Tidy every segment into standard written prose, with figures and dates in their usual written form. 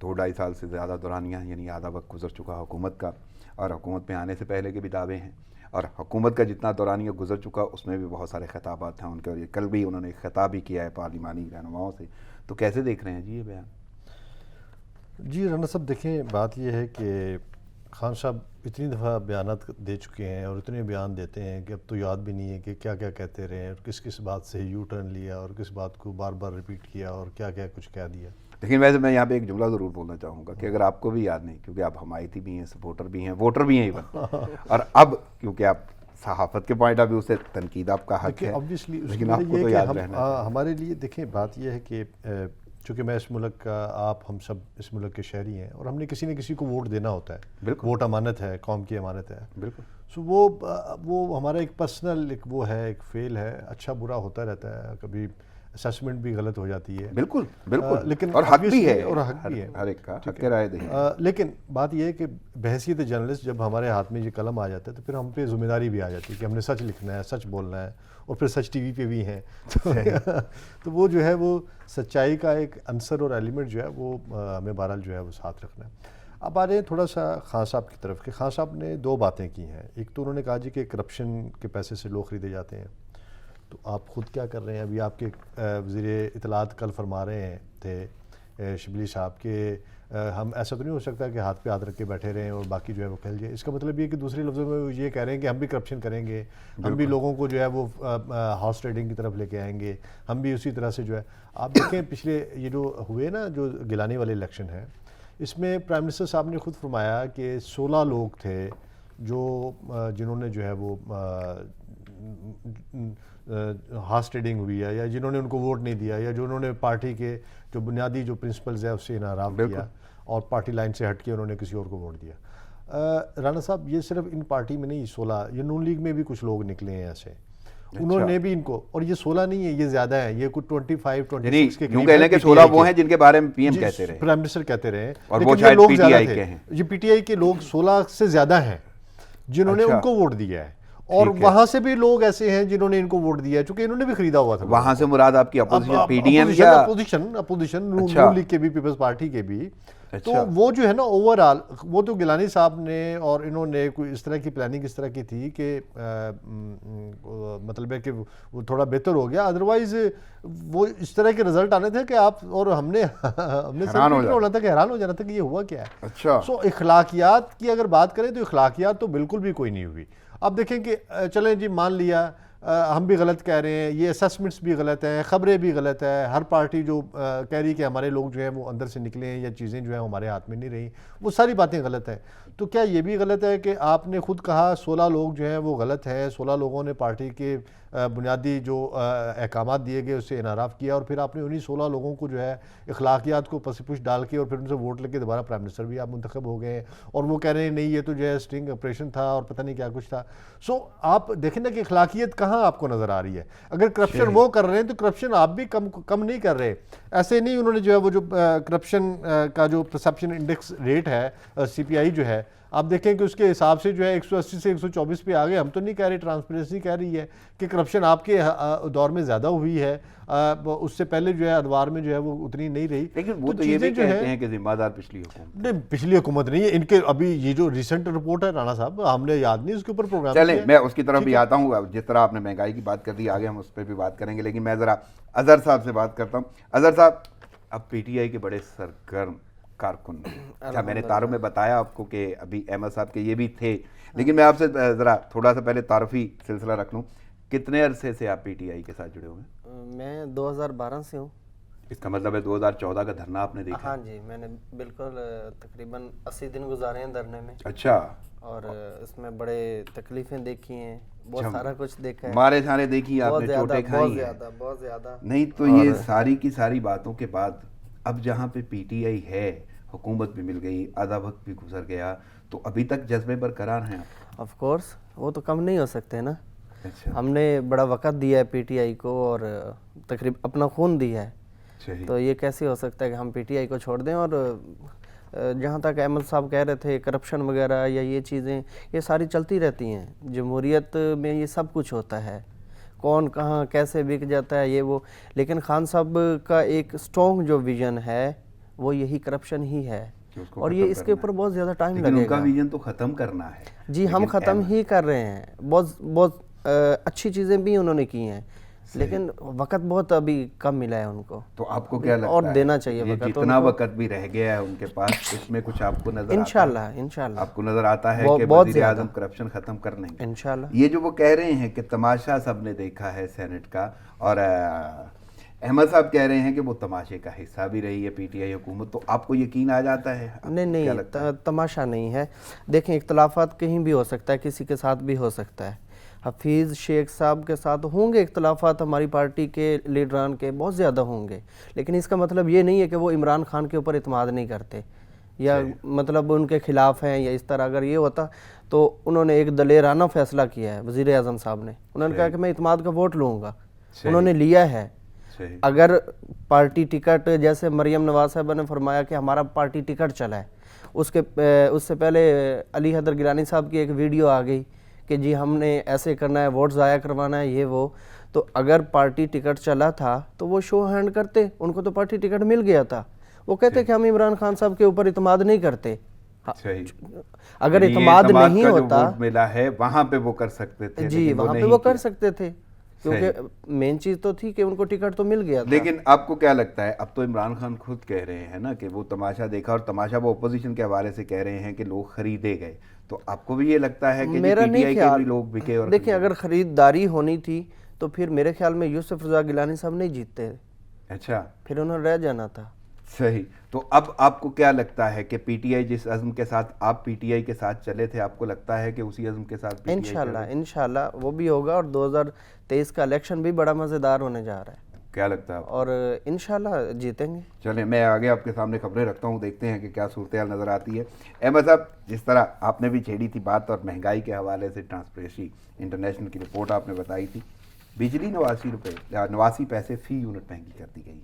2-2.5 سال سے زیادہ دورانیہ یعنی آدھا وقت گزر چکا حکومت کا، اور حکومت میں آنے سے پہلے کے بھی دعوے ہیں، اور حکومت کا جتنا دورانیہ گزر چکا اس میں بھی بہت سارے خطابات ہیں ان کے، اور یہ کل بھی انہوں نے ایک خطاب بھی کیا ہے پارلیمانی رہنماؤں سے. تو کیسے دیکھ رہے ہیں جی یہ بیان؟ جی رانا صاحب دیکھیں، بات یہ ہے کہ خان صاحب اتنی دفعہ بیانات دے چکے ہیں اور اتنے بیان دیتے ہیں کہ اب تو یاد بھی نہیں ہے کہ کیا کیا کہتے رہے ہیں اور کس کس بات سے یو ٹرن لیا اور کس بات کو بار بار ریپیٹ کیا اور کیا کیا کچھ کہہ دیا. لیکن ویسے میں یہاں پہ ایک جملہ ضرور بولنا چاہوں گا کہ اگر آپ کو بھی یاد نہیں، کیونکہ آپ حمایتی بھی ہیں، سپورٹر بھی ہیں، ووٹر بھی ہیں ایون، اور اب کیونکہ آپ صحافت کے پوائنٹ آف ویو سے تنقید آپ کا حق ہے، لیکن آپ کو تو یاد رہنا. ہمارے لیے دیکھیں بات یہ ہے کہ چونکہ میں اس ملک کا، آپ ہم سب اس ملک کے شہری ہیں اور ہم نے کسی نہ کسی کو ووٹ دینا ہوتا ہے. بالکل، ووٹ امانت ہے، قوم کی امانت ہے. بالکل. سو وہ ہمارا ایک پرسنل ایک وہ ہے، ایک فیل ہے، اچھا برا ہوتا رہتا ہے، کبھی اسیسمنٹ بھی غلط ہو جاتی ہے. بالکل بالکل، لیکن اور حق بھی ہے، اور حق بھی ہے ہر ایک کا حق رائے دہی. لیکن بات یہ ہے کہ بحیثیت جرنلسٹ جب ہمارے ہاتھ میں یہ قلم آ جاتا ہے تو پھر ہم پہ ذمہ داری بھی آ جاتی ہے کہ ہم نے سچ لکھنا ہے، سچ بولنا ہے، اور پھر سچ ٹی وی پہ بھی ہیں. تو وہ جو ہے وہ سچائی کا ایک عنصر اور ایلیمنٹ جو ہے وہ ہمیں بہرحال جو ہے وہ ساتھ رکھنا ہے. اب آ رہے ہیں تھوڑا سا خان صاحب کی طرف کہ خان صاحب نے 2 باتیں کی ہیں. ایک تو انہوں نے کہا جی کہ کرپشن کے پیسے سے لوگ خریدے جاتے ہیں. تو آپ خود کیا کر رہے ہیں؟ ابھی آپ کے وزیر اطلاعات کل فرما رہے تھے شبلی صاحب کہ ہم ایسا تو نہیں ہو سکتا کہ ہاتھ پہ ہاتھ رکھ کے بیٹھے رہیں اور باقی جو ہے وہ پھیل جائے. اس کا مطلب یہ کہ دوسرے لفظوں میں وہ یہ کہہ رہے ہیں کہ ہم بھی کرپشن کریں گے، ہم بھی لوگوں کو جو ہے وہ ہارس ٹریڈنگ کی طرف لے کے آئیں گے، ہم بھی اسی طرح سے جو ہے. آپ دیکھیں پچھلے یہ جو ہوئے نا جو گیلانی والے الیکشن ہیں، اس میں پرائم منسٹر صاحب نے خود فرمایا کہ 16 لوگ تھے جو جنہوں نے جو ہے وہ ہارس ٹریڈنگ ہوئی ہے، یا جنہوں نے ان کو ووٹ نہیں دیا، یا جو انہوں نے پارٹی کے جو بنیادی جو پرنسپلز ہے اس سے انحراف کیا اور پارٹی لائن سے ہٹ کے انہوں نے کسی اور کو ووٹ دیا. رانا صاحب یہ صرف ان پارٹی میں نہیں، 16 یہ نون لیگ میں بھی کچھ لوگ نکلے ہیں ایسے، انہوں نے بھی ان کو، اور یہ 16 نہیں ہے، یہ زیادہ ہیں، یہ کچھ 25-26 کے قریب ہیں. 16 وہ ہیں جن کے بارے میں پی ایم کہتے رہے، پرائم منسٹر کہتے رہے، اور وہ شاید پی ٹی آئی کے ہیں. یہ پی ٹی آئی کے لوگ 16 سے زیادہ ہیں جنہوں نے ان کو ووٹ دیا ہے، اور وہاں سے بھی لوگ ایسے ہیں جنہوں نے ان کو ووٹ دیا ہے چونکہ انہوں نے بھی خریدا ہوا تھا. وہاں سے مراد آپ کی اپوزیشن پی ڈی ایم یا اپوزیشن نون لیگ کے بھی، پیپلز پارٹی کے بھی. تو وہ جو ہے نا اوور آل، وہ تو گیلانی صاحب نے اور انہوں نے کوئی اس طرح کی پلاننگ اس طرح کی تھی کہ مطلب ہے کہ وہ تھوڑا بہتر ہو گیا. ادروائز وہ اس طرح کے رزلٹ آنے تھے کہ آپ اور ہم نے ہونا تھا کہ حیران ہو جانا تھا کہ یہ ہوا کیا ہے. اچھا، سو اخلاقیات کی اگر بات کریں تو اخلاقیات تو بالکل بھی کوئی نہیں ہوئی. اب دیکھیں کہ چلیں جی مان لیا ہم بھی غلط کہہ رہے ہیں، یہ اسیسمنٹس بھی غلط ہیں، خبریں بھی غلط ہیں، ہر پارٹی جو کہہ رہی کہ ہمارے لوگ جو ہیں وہ اندر سے نکلے ہیں یا چیزیں جو ہیں ہمارے ہاتھ میں نہیں رہیں، وہ ساری باتیں غلط ہیں. تو کیا یہ بھی غلط ہے کہ آپ نے خود کہا 16 لوگ جو ہیں وہ غلط ہیں، 16 لوگوں نے پارٹی کے بنیادی جو احکامات دیے گئے اس سے انحراف کیا، اور پھر آپ نے انہی 16 لوگوں کو جو ہے اخلاقیات کو پس پش ڈال کے اور پھر ان سے ووٹ لے کے دوبارہ پرائم منسٹر بھی آپ منتخب ہو گئے ہیں، اور وہ کہہ رہے ہیں نہیں یہ تو جو ہے اسٹنگ آپریشن تھا اور پتہ نہیں کیا کچھ تھا. سو آپ دیکھیں نا کہ اخلاقیت کہاں آپ کو نظر آ رہی ہے. اگر کرپشن وہ کر رہے ہیں تو کرپشن آپ بھی کم نہیں کر رہے. ایسے نہیں انہوں نے جو ہے وہ جو کرپشن کا جو پرسیپشن انڈیکس ریٹ ہے سی پی آئی جو ہے، آپ دیکھیں کہ اس کے حساب سے جو ہے 180 سے 124 پہ آگے. ہم تو نہیں کہہ رہے، ٹرانسپیرنسی کہہ رہی ہے کہ کرپشن آپ کے دور میں زیادہ ہوئی ہے، اس سے پہلے جو ہے ادوار میں جو ہے وہ اتنی نہیں رہی. لیکن وہ تو یہ بھی کہتے ہیں کہ ذمہ دار پچھلی حکومت نہیں، پچھلی حکومت نہیں ہے ان کے. ابھی یہ جو ریسنٹ رپورٹ ہے رانا صاحب، ہم نے یاد نہیں اس کے اوپر پروگرام. چلیں میں اس کی طرف بھی آتا ہوں. جس طرح آپ نے مہنگائی کی بات کر دی، آگے ہم اس پہ بھی بات کریں گے، لیکن میں ذرا اظہر صاحب سے بات کرتا ہوں. اظہر صاحب، اب پی ٹی آئی کے بڑے سرگرم کارکن، اچھا میں نے تعارف میں بتایا آپ کو کہ ابھی احمد صاحب کے یہ بھی تھے، لیکن میں آپ سے ذرا تھوڑا سا پہلے تعارفی سلسلہ رکھ لوں. کتنے عرصے سے آپ پی ٹی آئی کے ساتھ جڑے ہوئے ہیں؟ میں 2012 سے ہوں. اس کا مطلب ہے 2014 کا دھرنا آپ نے دیکھا؟ ہاں جی، میں نے بالکل تقریباً 80 دن گزارے ہیں دھرنے میں. اچھا. اور اس میں بڑے تکلیفیں دیکھی ہیں، بہت سارا کچھ دیکھا ہے، مارے سارے دیکھی آپ نے، چوٹیں کھائی ہیں. بہت زیادہ. نہیں تو یہ ساری کی ساری باتوں کے بعد اب جہاں پہ پی ٹی آئی ہے، حکومت بھی مل گئی، آدھا وقت بھی گزر گیا، تو ابھی تک جذبے برقرار ہیں؟ آف کورس وہ تو کم نہیں ہو سکتے نا. ہم نے بڑا وقت دیا ہے پی ٹی آئی کو اور تقریباً اپنا خون دیا ہے، تو یہ کیسے ہو سکتا ہے کہ ہم پی ٹی آئی کو چھوڑ دیں. اور جہاں تک احمد صاحب کہہ رہے تھے کرپشن وغیرہ یا یہ چیزیں، یہ ساری چلتی رہتی ہیں. جمہوریت میں یہ سب کچھ ہوتا ہے، کون کہاں کیسے بک جاتا ہے یہ وہ. لیکن خان صاحب کا ایک اسٹرانگ جو ویژن ہے وہ یہی کرپشن ہی ہے، اور یہ اس کے اوپر بہت زیادہ ٹائم لگے ان گا۔ کا ویژن تو ختم کرنا ہے جی ہم ختم ہی کر رہے ہیں، بہت اچھی چیزیں بھی انہوں نے کی ہیں، لیکن وقت بہت ابھی کم ملا ہے ان کو، تو آپ کو کیا لگتا ہے اور دینا چاہیے یہ وقت جتنا وقت بھی رہ گیا ہے ان کے پاس، اس میں کچھ آپ کو نظر انشاءاللہ آپ کو نظر آتا ہے کہ بہت وزیر اعظم کرپشن ختم کر لیں گے انشاءاللہ؟ یہ جو وہ کہہ رہے ہیں کہ تماشا سب نے دیکھا ہے سینٹ کا، اور احمد صاحب کہہ رہے ہیں کہ وہ تماشے کا حصہ بھی رہی ہے پی ٹی آئی حکومت، تو آپ کو یقین آ جاتا ہے؟ نہیں، تماشا نہیں ہے۔ دیکھیں اختلافات کہیں بھی ہو سکتا ہے، کسی کے ساتھ بھی ہو سکتا ہے۔ حفیظ شیخ صاحب کے ساتھ ہوں گے اختلافات، ہماری پارٹی کے لیڈران کے بہت زیادہ ہوں گے، لیکن اس کا مطلب یہ نہیں ہے کہ وہ عمران خان کے اوپر اعتماد نہیں کرتے یا مطلب ان کے خلاف ہیں یا اس طرح۔ اگر یہ ہوتا تو انہوں نے ایک دلیرانہ فیصلہ کیا ہے وزیر اعظم صاحب نے، انہوں نے کہا کہ میں اعتماد کا ووٹ لوں گا، انہوں نے لیا ہے۔ اگر پارٹی ٹکٹ، جیسے مریم نواز صاحبہ نے فرمایا کہ ہمارا پارٹی ٹکٹ چلا ہے، اس سے پہلے علی حیدر گیلانی صاحب کی ایک ویڈیو آ گئی کہ جی ہم نے ایسے کرنا ہے، ووٹ ضائع کروانا ہے، یہ وہ۔ تو اگر پارٹی ٹکٹ چلا تھا تو وہ شو ہینڈ کرتے، ان کو تو پارٹی ٹکٹ مل گیا تھا، وہ کہتے کہ ہم عمران خان صاحب کے اوپر اعتماد نہیں کرتے۔ اگر اعتماد نہیں ہوتا ملا ہے وہاں پہ وہ کر سکتے تھے، جی وہاں پہ وہ کر سکتے تھے، کیونکہ مین چیز تو تھی کہ ان کو ٹکٹ تو مل گیا تھا۔ لیکن آپ کو کیا لگتا ہے، اب تو عمران خان خود کہہ رہے ہیں نا کہ وہ تماشا دیکھا، اور تماشا وہ اپوزیشن کے حوالے سے کہہ رہے ہیں کہ لوگ خریدے گئے، تو آپ کو بھی یہ لگتا ہے کہ میرا پی ٹی آئی نہیں کے بھی لوگ بکے؟ اور دیکھیں اگر خریداری ہونی تھی تو پھر میرے خیال میں یوسف رضا گیلانی صاحب نہیں جیتتے، اچھا پھر انہوں نے رہ جانا تھا۔ صحیح۔ تو اب آپ کو کیا لگتا ہے کہ پی ٹی آئی جس عزم کے ساتھ آپ پی ٹی آئی کے ساتھ چلے تھے، آپ کو لگتا ہے کہ اسی عزم کے ساتھ پی ٹی آئی انشاءاللہ وہ بھی ہوگا، اور 2023 کا الیکشن بھی بڑا مزیدار ہونے جا رہا ہے، کیا لگتا ہے؟ اور انشاءاللہ جیتیں گے۔ چلیں میں آگے آپ کے سامنے خبریں رکھتا ہوں، دیکھتے ہیں کہ کیا صورتحال نظر آتی ہے۔ احمد صاحب، جس طرح آپ نے بھی چھیڑی تھی بات، اور مہنگائی کے حوالے سے ٹرانسپیرنسی انٹرنیشنل کی رپورٹ آپ نے بتائی تھی، بجلی 89 پیسے فی یونٹ مہنگی کر دی گئی ہے،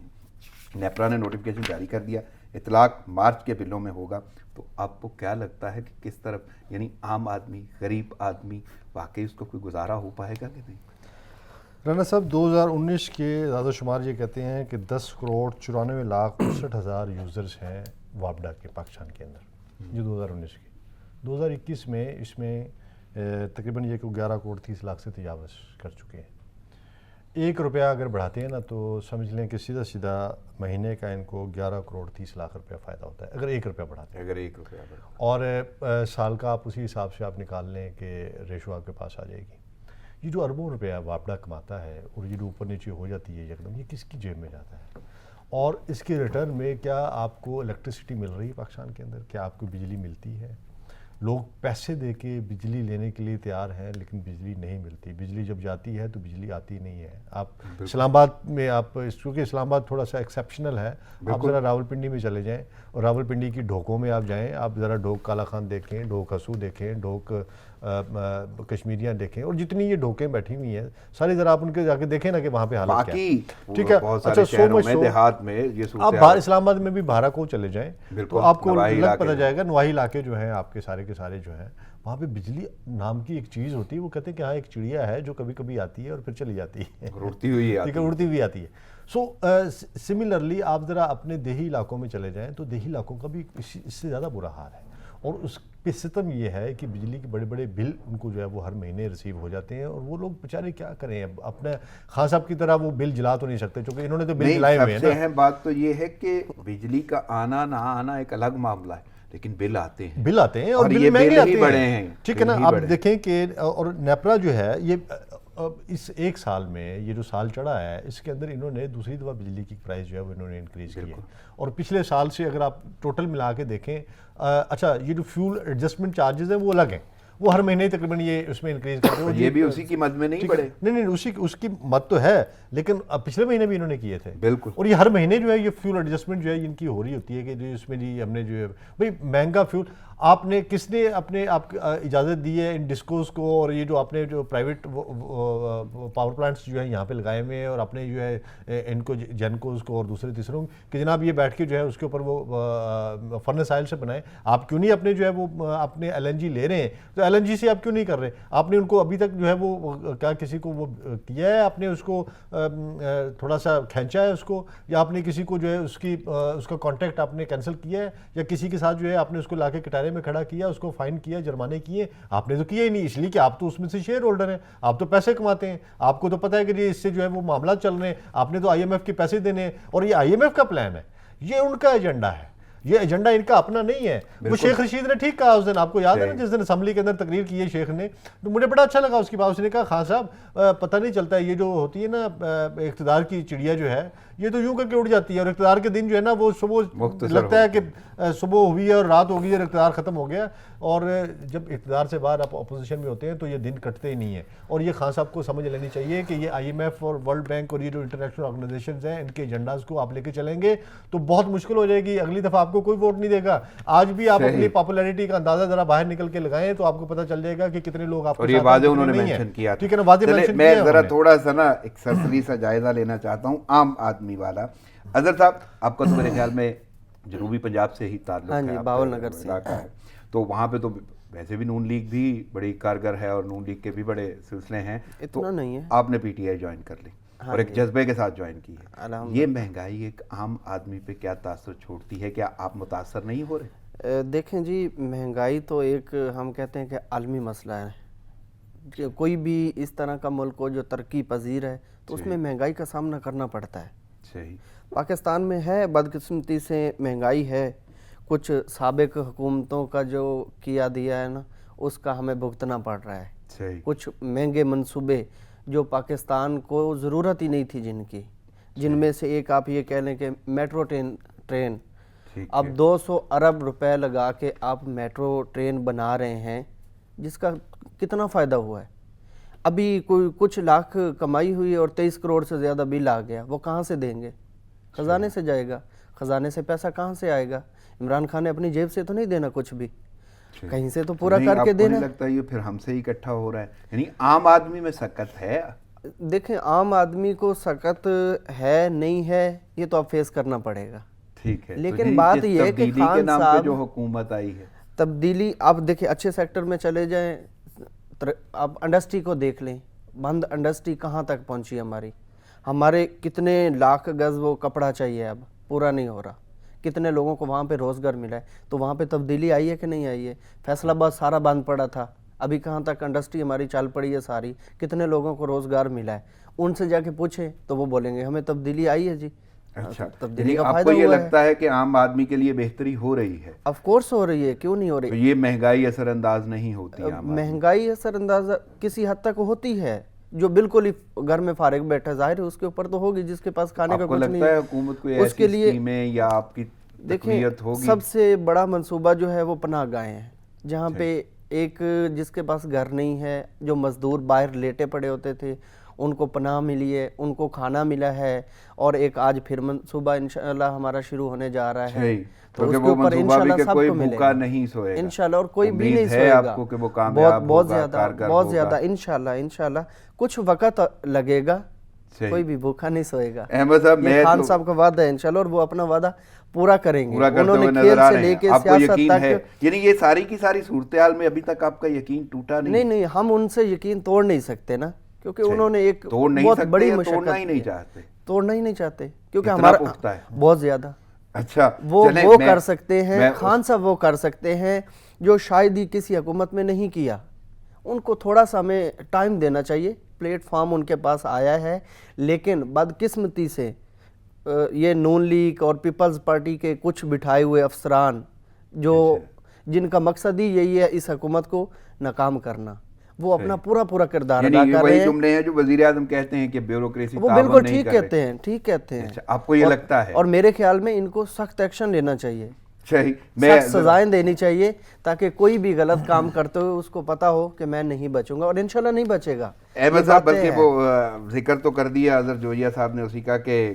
نیپرا نے نوٹیفکیشن جاری کر دیا، اطلاق مارچ کے بلوں میں ہوگا، تو آپ کو کیا لگتا ہے کہ کس طرف، یعنی عام آدمی، غریب آدمی، واقعی اس کو کوئی گزارا ہو پائے گا کہ نہیں؟ رانا صاحب 2019 کے اعداد و شمار یہ کہتے ہیں کہ 10,94,69,000 یوزرز ہیں وابڈا کے پاکستان کے اندر، یہ 2019 کے۔ 2021 میں اس میں تقریباً یہ کہ 11,30,00,000 سے تجاوز کر چکے ہیں۔ 1 روپیہ اگر بڑھاتے ہیں نا تو سمجھ لیں کہ سیدھا مہینے کا ان کو 11,30,00,000 روپیہ فائدہ ہوتا ہے اگر 1 روپیہ بڑھاتے ہیں، اگر 1 روپیہ بڑھا، اور سال کا آپ اسی حساب سے آپ نکال لیں کہ ریشو آپ کے پاس آ جائے گی۔ یہ جو اربوں روپیہ وابڈا کماتا ہے اور یہ جو اوپر نیچے ہو جاتی ہے یکدم، یہ کس کی جیب میں جاتا ہے؟ اور اس کے ریٹرن میں کیا آپ کو الیکٹریسٹی مل رہی ہے پاکستان کے اندر؟ کیا آپ کو بجلی ملتی ہے؟ لوگ پیسے دے کے بجلی لینے کے لیے تیار ہیں، لیکن بجلی نہیں ملتی۔ بجلی جب جاتی ہے تو بجلی آتی نہیں ہے۔ آپ اسلام آباد میں، آپ کیونکہ اسلام آباد تھوڑا سا ایکسیپشنل ہے، آپ ذرا راول پنڈی میں چلے جائیں، اور راول پنڈی کی ڈھوکوں میں آپ جائیں، آپ ذرا ڈھوک کالا خان دیکھیں، ڈھوک ہسو دیکھیں، ڈھوک کشمیریاں دیکھیں، اور جتنی یہ ڈھوکیں بیٹھی ہوئی ہیں ساری ذرا آپ ان کے جا کے دیکھیں نا کہ وہاں پہ حالت کیا ہے۔ ٹھیک ہے، اچھا شہروں میں دیہات میں آپ باہر اسلام آباد میں بھی بھارا کو چلے جائیں تو آپ کو لگ پتہ جائے گا، نواحی علاقے جو ہیں آپ کے سارے جو ہیں، وہاں پہ بجلی نام کی ایک چیز ہوتی ہے، وہ کہتے ہیں کہ ہاں ایک چڑیا ہے جو کبھی کبھی آتی ہے اور پھر چلی جاتی ہے، اڑتی ہوئی آتی ہے۔ سو سملرلی آپ ذرا اپنے دیہی علاقوں میں چلے جائیں تو دیہی علاقوں کا بھی اس سے زیادہ برا حال ہے، اور اس پہ ستم یہ ہے کہ بجلی کے بڑے بڑے بل ان کو جو ہے وہ ہر مہینے ریسیو ہو جاتے ہیں، اور وہ لوگ بیچارے کیا کریں؟ اب اپنے خان صاحب کی طرح وہ بل جلا تو نہیں سکتے، چونکہ انہوں نے تو بل جلائے ہوئے ہیں نا۔ سب سے اہم بات تو یہ ہے کہ بجلی کا آنا نہ آنا ایک الگ معاملہ ہے، لیکن بل آتے ہیں اور بل مہنگے آتے ہیں۔ ٹھیک ہے نا، آپ دیکھیں کہ اور نیپرا جو ہے یہ اس 1 سال میں، یہ جو سال چڑھا ہے اس کے اندر انہوں نے دوسری دفعہ بجلی کی پرائز جو ہے وہ انہوں نے انکریز کی ہے، اور پچھلے سال سے اگر آپ ٹوٹل ملا کے دیکھیں، اچھا یہ جو فیول ایڈجسٹمنٹ چارجز ہیں وہ الگ ہیں، وہ ہر مہینے تقریباً یہ اس میں انکریز کرتے ہیں، یہ بھی اسی کی مد میں نہیں پڑے؟ نہیں، اس کی مد تو ہے، لیکن پچھلے مہینے بھی انہوں نے کیے تھے بالکل، اور یہ ہر مہینے جو ہے یہ فیول ایڈجسٹمنٹ جو ہے ان کی ہو رہی ہوتی ہے کہ جو اس میں جی ہم نے جو ہے بھائی مہنگا فیول، آپ نے کس نے اپنے آپ اجازت دی ہے ان ڈسکوز کو، اور یہ جو آپ نے جو پرائیویٹ پاور پلانٹس جو ہیں یہاں پہ لگائے ہوئے ہیں، اور اپنے جو ہے ان کو جینکوز کو اور دوسرے تیسروں کہ جناب یہ بیٹھ کے جو ہے اس کے اوپر وہ فرنس آئل سے بنائیں، آپ کیوں نہیں اپنے جو ہے وہ اپنے ایل این جی لے رہے ہیں تو ایل این جی سے آپ کیوں نہیں کر رہے؟ آپ نے ان کو ابھی تک جو ہے وہ کیا کسی کو وہ کیا ہے، آپ نے اس کو تھوڑا سا کھینچا ہے اس کو، یا آپ نے کسی کو جو ہے اس کا کانٹیکٹ آپ نے کینسل کیا ہے، یا کسی کے ساتھ جو ہے آپ نے اس کو لا کے کٹارے میں کھڑا کیا، اس کو فائن کیا، جرمانے کیے؟ آپ نے تو کیا ہی نہیں، اس لیے کہ آپ تو اس میں سے شیئر ہولڈر ہیں، آپ تو پیسے کماتے ہیں، آپ کو تو پتہ ہے کہ یہ اس سے جو ہے وہ معاملات چل رہے ہیں، آپ نے تو آئی ایم ایف کے پیسے دینے ہیں، اور یہ آئی ایم ایف کا پلان ہے، یہ ان کا ایجنڈا ہے، یہ ایجنڈا ان کا اپنا نہیں ہے۔ وہ شیخ رشید نے ٹھیک کہا اس دن، آپ کو یاد ہے نا جس دن اسمبلی کے اندر تقریر کی ہے شیخ نے، تو مجھے بڑا اچھا لگا اس کی بات۔ اس نے کہا خان صاحب پتہ نہیں چلتا ہے، یہ جو ہوتی ہے نا اقتدار کی چڑیا جو ہے یہ تو یوں کر کے اڑ جاتی ہے، اور اقتدار کے دن جو ہے نا وہ صبح لگتا ہے کہ صبح ہوئی ہے اور رات ہو گئی اور اقتدار ختم ہو گیا، اور جب اقتدار سے باہر آپ اپوزیشن میں ہوتے ہیں تو یہ دن کٹتے ہی نہیں ہیں۔ اور یہ خان صاحب کو سمجھ لینی چاہیے کہ یہ آئی ایم ایف اور ورلڈ بینک اور یہ جو انٹرنیشنل آرگنائزیشنز ہیں ان کے ایجنڈاز کو آپ لے کے چلیں گے تو بہت مشکل ہو جائے گی، اگلی دفعہ آپ کو کوئی ووٹ نہیں دے گا۔ آج بھی آپ اپنی پاپولیرٹی کا اندازہ ذرا باہر نکل کے لگائیں تو آپ کو پتہ چل جائے گا کہ کتنے لوگ آپ کو، اور یہ وعدے انہوں نے مینشن کیا، ٹھیک ہے نا، وعدے مینشن میں کیا۔ ذرا تھوڑا سا نا ایک سرسری سا جائزہ لینا چاہتا ہوں عام آدمی والا۔ اظہر صاحب آپ کا تو میرے خیال میں جنوبی پنجاب سے ہی تعلق ہے، باول نگر سے علاقہ ہے، تو وہاں پہ تو ویسے بھی نون لیگ بھی بڑی کارگر ہے اور نون لیگ کے بھی بڑے سلسلے ہیں، اتنا نہیں ہے، آپ نے پی ٹی آئی جوائن کر لی اور ایک جذبے کے ساتھ جوائن کی ہے۔ یہ مہنگائی ایک عام آدمی پہ کیا تاثر چھوڑتی ہے؟ کیا آپ متاثر نہیں ہو رہے؟ دیکھیں جی، مہنگائی تو ایک ہم کہتے ہیں کہ عالمی مسئلہ ہے، کوئی بھی اس طرح کا ملک ہو جو ترقی پذیر ہے تو اس میں مہنگائی کا سامنا کرنا پڑتا ہے۔ صحیح، پاکستان میں ہے، بدقسمتی سے مہنگائی ہے، کچھ سابق حکومتوں کا جو کیا دیا ہے نا اس کا ہمیں بھگتنا پڑ رہا ہے۔ صحیح، کچھ مہنگے منصوبے جو پاکستان کو ضرورت ہی نہیں تھی جن میں سے ایک آپ یہ کہہ لیں کہ میٹرو ٹرین، اب 200 ارب روپے لگا کے آپ میٹرو ٹرین بنا رہے ہیں جس کا کتنا فائدہ ہوا ہے؟ ابھی کوئی کچھ لاکھ کمائی ہوئی اور 23 کروڑ سے زیادہ بل آ گیا، وہ کہاں سے دیں گے؟ خزانے سے جائے گا، خزانے سے پیسہ کہاں سے آئے گا؟ عمران خان نے اپنی جیب سے تو نہیں دینا کچھ بھی، کہیں سے تو پورا کر کے دینا۔ لگتا ہے یہ پھر ہم سے ہی اکٹھا ہو رہا ہے، یعنی عام آدمی میں سکت ہے؟ دیکھیں عام آدمی کو سکت ہے نہیں ہے یہ تو اب فیس کرنا پڑے گا، ٹھیک ہے، لیکن بات یہ ہے کہ خان صاحب جو حکومت آئی ہے تبدیلی، آپ دیکھیں اچھے سیکٹر میں چلے جائیں، آپ انڈسٹری کو دیکھ لیں، بند انڈسٹری کہاں تک پہنچی ہمارے کتنے لاکھ گز وہ کپڑا چاہیے اب پورا نہیں ہو رہا، کتنے لوگوں کو وہاں پہ روزگار ملا ہے، تو وہاں پہ تبدیلی آئی ہے کہ نہیں آئی ہے؟ فیصل آباد سارا بند پڑا تھا، ابھی کہاں تک انڈسٹری ہماری چل پڑی ہے ساری، کتنے لوگوں کو روزگار ملا ہے؟ ان سے جا کے پوچھیں تو وہ بولیں گے ہمیں تبدیلی آئی ہے جی۔ اچھا، تبدیلی کا آپ فائدہ کو یہ ہوا ہے، لگتا ہے کہ عام آدمی کے لیے بہتری ہو رہی ہے؟ آف کورس ہو رہی ہے، کیوں نہیں ہو تو رہی؟ یہ مہنگائی اثر انداز نہیں ہوتی؟ مہنگائی اثر انداز کسی حد تک ہوتی ہے، جو بالکل ہی گھر میں فارغ بیٹھا ظاہر ہے اس کے اوپر تو ہوگی، جس کے پاس کھانے کا کچھ نہیں لگتا ہے حکومت کو ایسی اسکیمیں یا آپ کی تقویت ہوگی؟ سب سے بڑا منصوبہ جو ہے وہ پناہ گاہیں ہیں، جہاں پہ ایک جس کے پاس گھر نہیں ہے، جو مزدور باہر لیٹے پڑے ہوتے تھے ان کو پناہ ملی ہے، ان کو کھانا ملا ہے، اور ایک آج پھر منصوبہ انشاءاللہ ہمارا شروع ہونے جا رہا ہے، تو اس کے اوپر انشاءاللہ سب کو ملے گا انشاءاللہ، اور کوئی بھی نہیں سوئے گا، بہت زیادہ انشاءاللہ کچھ وقت لگے گا، کوئی بھی بھوکا نہیں سوئے گا۔ احمد صاحب، یہ خان صاحب کا وعدہ ہے انشاءاللہ، اور وہ اپنا وعدہ پورا کریں گے، انہوں نے کھیل سے لے کے سیاست تک، یعنی یہ ساری کی ساری صورتحال میں ابھی تک آپ کا یقین ٹوٹا نہیں؟ نہیں، ہم ان سے یقین توڑ نہیں سکتے نا، کیونکہ انہوں نے ایک بہت بڑی مشقت توڑنا ہی نہیں چاہتے، کیونکہ ہمارا بہت زیادہ، اچھا وہ کر سکتے ہیں، خان صاحب وہ کر سکتے ہیں جو شاید ہی کسی حکومت میں نہیں کیا، ان کو تھوڑا سا ہمیں ٹائم دینا چاہیے، پلیٹ فارم ان کے پاس آیا ہے، لیکن بدقسمتی سے یہ نون لیگ اور پیپلز پارٹی کے کچھ بٹھائے ہوئے افسران جن کا مقصد ہی یہی ہے اس حکومت کو ناکام کرنا، وہ اپنا پورا کردار ادا کر رہے ہیں۔ جملے ہیں جو وزیر اعظم کہتے ہیں کہ بیوروکریسی وہ بالکل ٹھیک کہتے ہیں، آپ کو یہ لگتا ہے؟ اور میرے خیال میں ان کو سخت ایکشن لینا چاہیے، سخت سزائیں دینی چاہیے، تاکہ کوئی بھی غلط کام کرتے ہوئے اس کو پتا ہو کہ میں نہیں بچوں گا، اور انشاءاللہ نہیں بچے گا۔ احمد صاحب، بلکہ وہ ذکر تو کر دیا اظہر جویہ صاحب نے اسی کا کہ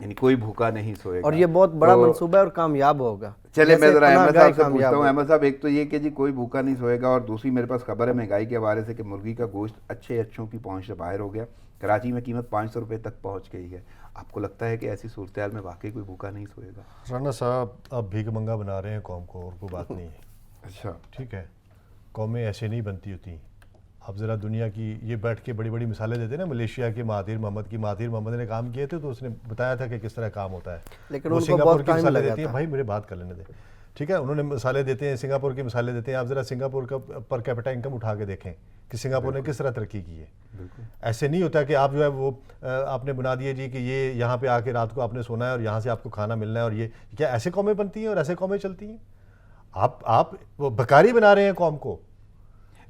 یعنی کوئی بھوکا نہیں سوئے گا. اور یہ بہت بڑا منصوبہ ہے اور کامیاب ہوگا. چلے میں ذرا احمد صاحب سے پوچھتا ہوں. احمد صاحب ایک تو یہ کہ جی کوئی بھوکا نہیں سوئے گا، اور دوسری میرے پاس خبر ہے مہنگائی کے حوالے سے کہ مرغی کا گوشت اچھوں کی پہنچ سے باہر ہو گیا. کراچی میں قیمت 500 روپے تک پہنچ گئی ہے. آپ کو لگتا ہے کہ ایسی صورتحال میں واقعی کوئی بھوکا نہیں سوئے گا؟ رانا صاحب آپ بھیک منگا بنا رہے ہیں قوم کو، اور کوئی بات نہیں ہے. اچھا ٹھیک ہے، قومیں ایسے نہیں بنتی ہوتی. آپ ذرا دنیا کی یہ بیٹھ کے بڑی بڑی مثالیں دیتے ہیں نا، ملیشیا کے مہاتیر محمد کی. مہاتیر محمد نے کام کیے تھے تو اس نے بتایا تھا کہ کس طرح کام ہوتا ہے. لیکن وہ ان کو سنگاپور بہت کی ٹائم مثالیں لگا دیتی ہیں. تھا. بھائی میرے بات کر لینے دیں. ٹھیک ہے، انہوں نے مثالیں دیتے ہیں، سنگاپور کی مثالیں دیتے ہیں. آپ ذرا سنگاپور کا پر کیپٹا انکم اٹھا کے دیکھیں کہ سنگاپور نے کس طرح ترقی کی ہے. ایسے نہیں ہوتا کہ آپ جو ہے وہ آپ نے بنا دیے جی کہ یہ یہاں پہ آ کے رات کو آپ نے سونا ہے اور یہاں سے آپ کو کھانا ملنا ہے. اور یہ کیا ایسے قومیں بنتی ہیں اور ایسے قومیں چلتی ہیں؟ آپ وہ بکاری بنا رہے ہیں قوم کو.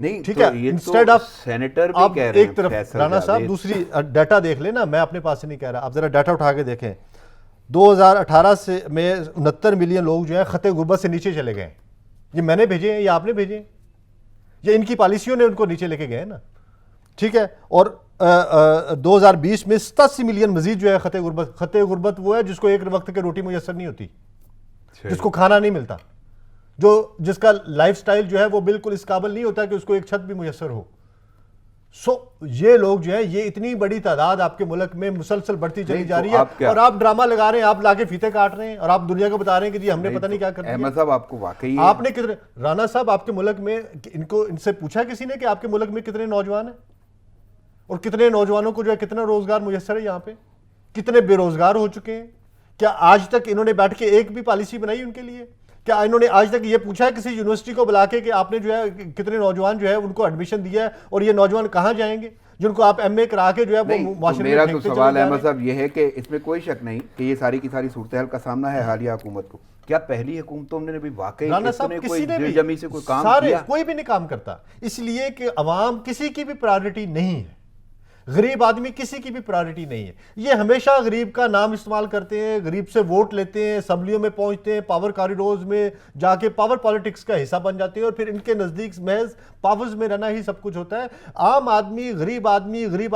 نہیں ٹھیک ہے، انسٹیڈ آف سینیٹر بھی آپ کہہ رہے ہیں ایک طرف فیصل رانا صاحب جاوید. دوسری ڈیٹا دیکھ لیں نا، میں اپنے پاس سے نہیں کہہ رہا. آپ ذرا ڈیٹا اٹھا کے دیکھیں. 2018 سے میں 69 ملین لوگ جو ہے خط غربت سے نیچے چلے گئے. یہ میں نے بھیجے ہیں یا آپ نے بھیجے ہیں؟ یہ ان کی پالیسیوں نے ان کو نیچے لے کے گئے نا. ٹھیک ہے، اور 2020 میں 87 ملین مزید جو ہے خط غربت. خط غربت وہ ہے جس کو ایک وقت کی روٹی میسر نہیں ہوتی، جس کو کھانا نہیں ملتا، جس کا لائف سٹائل جو ہے وہ بالکل اس قابل نہیں ہوتا کہ اس کو ایک چھت بھی میسر ہو. یہ لوگ جو ہیں، یہ اتنی بڑی تعداد آپ کے ملک میں مسلسل بڑھتی چلی جا رہی ہے، اور آپ ڈرامہ لگا رہے ہیں، آپ لا کے فیتے کاٹ رہے ہیں، اور آپ دنیا کو بتا رہے ہیں کہ جی ہم نے پتہ نہیں کیا کر دیا. احمد صاحب آپ کو واقعی آپ نے کتنے رانا صاحب آپ کے ملک میں ان سے پوچھا کسی نے کہ آپ کے ملک میں کتنے نوجوان ہیں، اور کتنے نوجوانوں کو جو ہے کتنا روزگار میسر ہے یہاں پہ؟ کتنے بے روزگار ہو چکے ہیں؟ کیا آج تک انہوں نے بیٹھ کے ایک بھی پالیسی بنائی ان کے لیے؟ کیا انہوں نے آج تک یہ پوچھا ہے کسی یونیورسٹی کو بلا کے کہ آپ نے جو ہے کتنے نوجوان جو ہے ان کو ایڈمیشن دیا ہے، اور یہ نوجوان کہاں جائیں گے جن کو آپ ایم اے کرا کے جو ہے وہ معاشرے میں میرا تو پھینکتے سوال چلے جا احمد رہے ہیں؟ صاحب یہ ہے کہ اس میں کوئی شک نہیں کہ یہ ساری کی ساری صورتحال کا سامنا ہے حالیہ حکومت کو. کیا پہلی حکومتوں نے بھی واقعی رانا اس صاحب نے کسی کوئی نے دل بھی جمی سے کوئی کام سارے کیا؟ کوئی بھی نہیں کام کرتا، اس لیے کہ عوام کسی کی بھی پرائرٹی نہیں ہے. غریب آدمی کسی کی بھی پرائرٹی نہیں ہے. یہ ہمیشہ غریب کا نام استعمال کرتے ہیں، غریب سے ووٹ لیتے ہیں، اسمبلیوں میں پہنچتے ہیں، پاور کاریڈورز میں جا کے پاور پالیٹکس کا حصہ بن جاتے ہیں، اور پھر ان کے نزدیک محض پاورز میں رہنا ہی سب کچھ ہوتا ہے. عام آدمی، غریب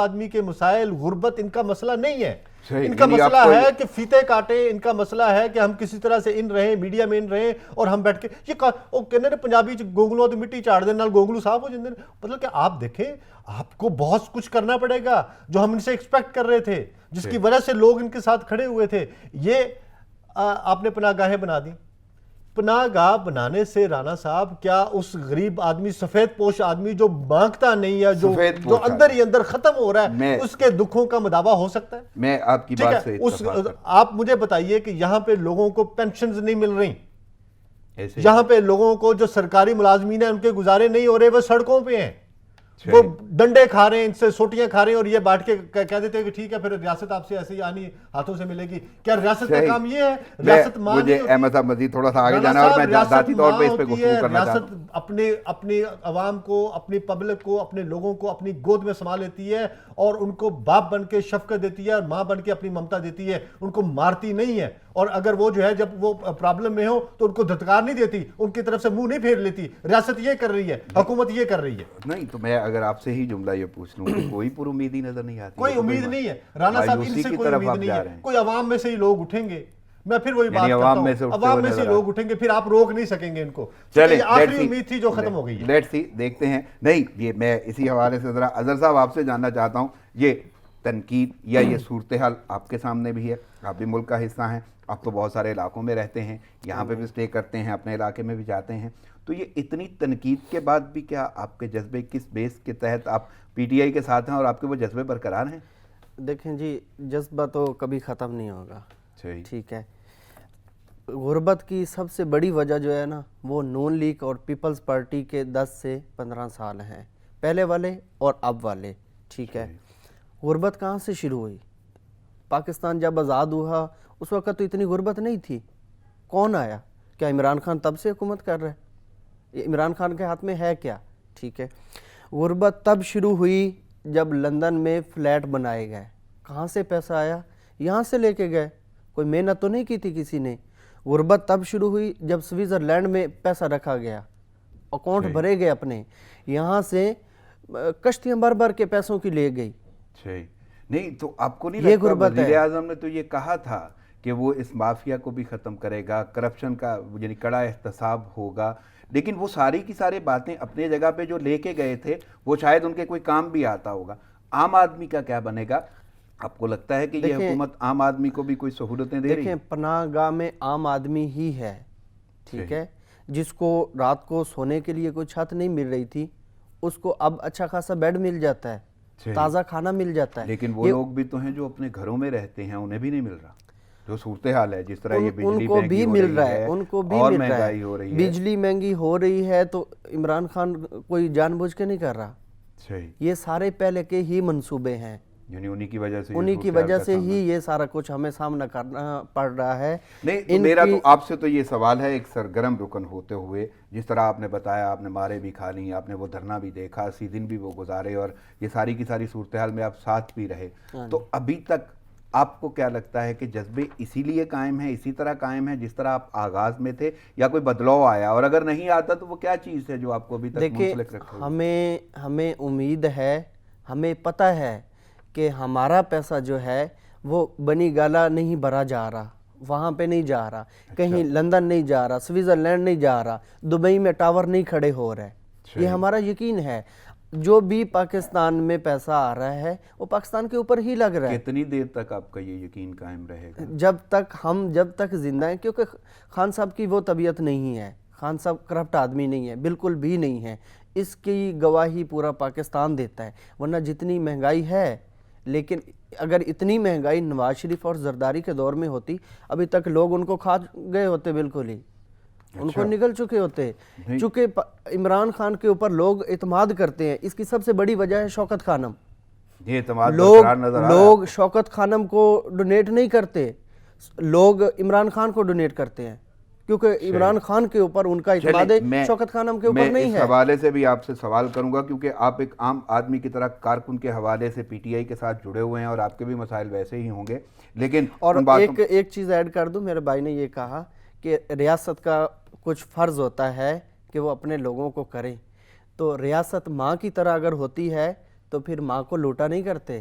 آدمی کے مسائل، غربت ان کا مسئلہ نہیں ہے. ان کا مسئلہ ہے کہ فیتے کاٹیں، ان کا مسئلہ ہے کہ ہم کسی طرح سے ان رہیں، میڈیا میں ان رہیں، اور ہم بیٹھ کے یہ کہنے پنجابی گونگلوں تو مٹی چاڑ دیں نال گونگلو صاحب ہو جاندے. مطلب کہ آپ دیکھیں آپ کو بہت کچھ کرنا پڑے گا جو ہم ان سے ایکسپیکٹ کر رہے تھے، جس کی وجہ سے لوگ ان کے ساتھ کھڑے ہوئے تھے. یہ آپ نے پناہ گاہیں بنا دی. پناہ گاہ بنانے سے رانا صاحب کیا اس غریب آدمی، سفید پوش آدمی جو مانگتا نہیں ہے، جو اندر ہی اندر ختم ہو رہا ہے، اس کے دکھوں کا مداوع ہو سکتا ہے؟ میں آپ کی بات سے اتفاق کرتا ہوں. آپ مجھے بتائیے کہ یہاں پہ لوگوں کو پینشنز نہیں مل رہی، یہاں پہ لوگوں کو جو سرکاری ملازمین ہیں ان کے گزارے نہیں ہو رہے، وہ سڑکوں پہ ہیں، وہ ڈنڈے کھا رہے ہیں، ان سے سوٹیاں کھا رہے ہیں، اور یہ بات کے کہہ دیتے ہیں کہ ٹھیک ہے پھر ریاست آپ سے ایسے ہی آنی ہاتھوں سے ملے گی. کیا ریاست کا کام یہ ہے؟ ریاست ماں نہیں ہوتی. مجھے احمد صاحب مزید تھوڑا سا آگے جانا ہے، اور میں ذاتی طور پہ اس پہ گفتگو کرنا چاہتا ہوں. ریاست اپنے عوام کو، اپنی پبلک کو، اپنے لوگوں کو اپنی گود میں سنبھال لیتی ہے، اور ان کو باپ بن کے شفقت دیتی ہے، اور ماں بن کے اپنی ممتا دیتی ہے. ان کو مارتی نہیں ہے، اور اگر وہ جو ہے جب وہ پرابلم میں ہو تو ان کو دھتکار نہیں دیتی، ان کی طرف سے منہ نہیں پھیر لیتی. ریاست یہ کر رہی ہے، حکومت یہ کر رہی ہے. نہیں تو میں اگر آپ سے ہی جملہ یہ پوچھ لوں کہ کوئی پر امیدی نظر نہیں آتی؟ کوئی امید نہیں ہے رانا صاحب، ان سے کوئی امید نہیں ہے. کوئی عوام میں سے ہی لوگ اٹھیں گے. میں پھر وہی بات کرتا ہوں، عوام میں سے لوگ اٹھیں گے، پھر آپ روک نہیں سکیں گے ان کو. چلیں، آخری امید تھی جو ختم ہو گئی ہے. لیٹس سی، دیکھتے ہیں. نہیں یہ میں اسی حوالے سے ذرا اظہر صاحب آپ سے جاننا چاہتا ہوں، یہ تنقید یا یہ صورتحال آپ کے سامنے بھی ہے، آپ بھی ملک کا حصہ ہیں، آپ تو بہت سارے علاقوں میں رہتے ہیں، یہاں پہ بھی اسٹے کرتے ہیں، اپنے علاقے میں بھی جاتے ہیں، تو یہ اتنی تنقید کے بعد بھی کیا آپ کے جذبے کس بیس کے تحت آپ پی ٹی آئی کے ساتھ ہیں اور آپ کے وہ جذبے برقرار ہیں؟ دیکھیں جی، جذبہ تو کبھی ختم نہیں ہوگا. ٹھیک ہے، غربت کی سب سے بڑی وجہ جو ہے نا، وہ نون لیگ اور پیپلز پارٹی کے 10 سے 15 سال ہیں، پہلے والے اور اب والے. ٹھیک ہے، غربت کہاں سے شروع ہوئی؟ پاکستان جب آزاد ہوا اس وقت تو اتنی غربت نہیں تھی. کون آیا؟ کیا عمران خان تب سے حکومت کر رہے؟ عمران خان کے ہاتھ میں ہے کیا؟ ٹھیک ہے، غربت تب شروع ہوئی جب لندن میں فلیٹ بنائے گئے. کہاں سے پیسہ آیا؟ یہاں سے لے کے گئے، کوئی محنت تو نہیں کی تھی کسی نے. غربت تب شروع ہوئی جب سوئٹزرلینڈ میں پیسہ رکھا گیا، اکاؤنٹ بھرے گئے اپنے، یہاں سے کشتیاں بھر بھر کے پیسوں کی لے گئی. نہیں تو آپ کو نہیں لگتا وزیر اعظم نے تو یہ کہا تھا کہ وہ اس مافیا کو بھی ختم کرے گا, کرپشن کا یعنی کڑا احتساب ہوگا, لیکن وہ ساری کی ساری باتیں اپنے جگہ پہ جو لے کے گئے تھے وہ شاید ان کے کوئی کام بھی آتا ہوگا. عام آدمی کا کیا بنے گا؟ آپ کو لگتا ہے کہ یہ حکومت عام آدمی کو بھی کوئی سہولتیں دے رہی ہے؟ دیکھیں پناہ گاہ میں عام آدمی ہی ہے, ٹھیک ہے, جس کو رات کو سونے کے لیے کوئی چھت نہیں مل رہی تھی اس کو اب اچھا خاصا بیڈ مل جاتا ہے, تازہ کھانا مل جاتا ہے. لیکن وہ لوگ بھی تو ہیں جو اپنے گھروں میں رہتے ہیں, انہیں بھی نہیں مل رہا. جو صورتحال ہے جس طرح یہ بجلی مہنگی ہو رہی ہے, ان کو بھی اور مل رہا مہنگائی ہے, ہو رہی ہے, بجلی مہنگی ہو رہی ہے تو عمران خان کوئی جان بوجھ کے نہیں کر رہا, یہ سارے پہلے کے ہی منصوبے ہیں, یعنی انہی کی وجہ سے ہی یہ سارا کچھ ہمیں سامنا کرنا پڑ رہا ہے. نہیں تو میرا تو آپ سے تو یہ سوال ہے ایک سرگرم رکن ہوتے ہوئے, جس طرح آپ نے بتایا آپ نے مارے بھی کھا لی, آپ نے وہ دھرنا بھی دیکھا, 80 دن بھی وہ گزارے اور یہ ساری کی ساری صورتحال میں آپ ساتھ بھی رہے, تو ابھی تک آپ کو کیا لگتا ہے کہ جذبے اسی لیے قائم ہیں, اسی طرح قائم ہیں جس طرح آپ آغاز میں تھے, یا کوئی بدلاؤ آیا, اور اگر نہیں آتا تو وہ کیا چیز ہے جو آپ کو ابھی تک منسلک رکھے؟ ہمیں امید ہے, ہمیں پتہ ہے کہ ہمارا پیسہ جو ہے وہ بنی گالا نہیں بھرا جا رہا, وہاں پہ نہیں جا رہا, کہیں لندن نہیں جا رہا, سوئٹزرلینڈ نہیں جا رہا, دبئی میں ٹاور نہیں کھڑے ہو رہے, یہ ہمارا یقین ہے. جو بھی پاکستان میں پیسہ آ رہا ہے وہ پاکستان کے اوپر ہی لگ رہا ہے. کتنی دیر تک آپ کا یہ یقین قائم رہے گا؟ جب تک زندہ ہیں, کیونکہ خان صاحب کی وہ طبیعت نہیں ہے, خان صاحب کرپٹ آدمی نہیں ہے, بالکل بھی نہیں ہے, اس کی گواہی پورا پاکستان دیتا ہے. ورنہ جتنی مہنگائی ہے, لیکن اگر اتنی مہنگائی نواز شریف اور زرداری کے دور میں ہوتی ابھی تک لوگ ان کو کھا گئے ہوتے, بالکل ہی ان کو نگل چکے ہوتے. چونکہ عمران خان کے اوپر لوگ اعتماد کرتے ہیں, اس کی سب سے بڑی وجہ ہے شوکت خانم. لوگ شوکت خانم کو ڈونیٹ نہیں کرتے, لوگ عمران خان کو ڈونیٹ کرتے ہیں, کیونکہ عمران خان کے اوپر ان کا اعتماد ہے, شوکت خانم کے اوپر نہیں ہے. میں اس حوالے سے بھی آپ سے سوال کروں گا, کیونکہ آپ ایک عام آدمی کی طرح کارکن کے حوالے سے پی ٹی آئی کے ساتھ جڑے ہوئے ہیں اور آپ کے بھی مسائل ویسے ہی ہوں گے, لیکن اور ایک چیز ایڈ کر دوں, میرے بھائی نے یہ کہا کہ ریاست کا کچھ فرض ہوتا ہے کہ وہ اپنے لوگوں کو کرے, تو ریاست ماں کی طرح اگر ہوتی ہے تو پھر ماں کو لوٹا نہیں کرتے,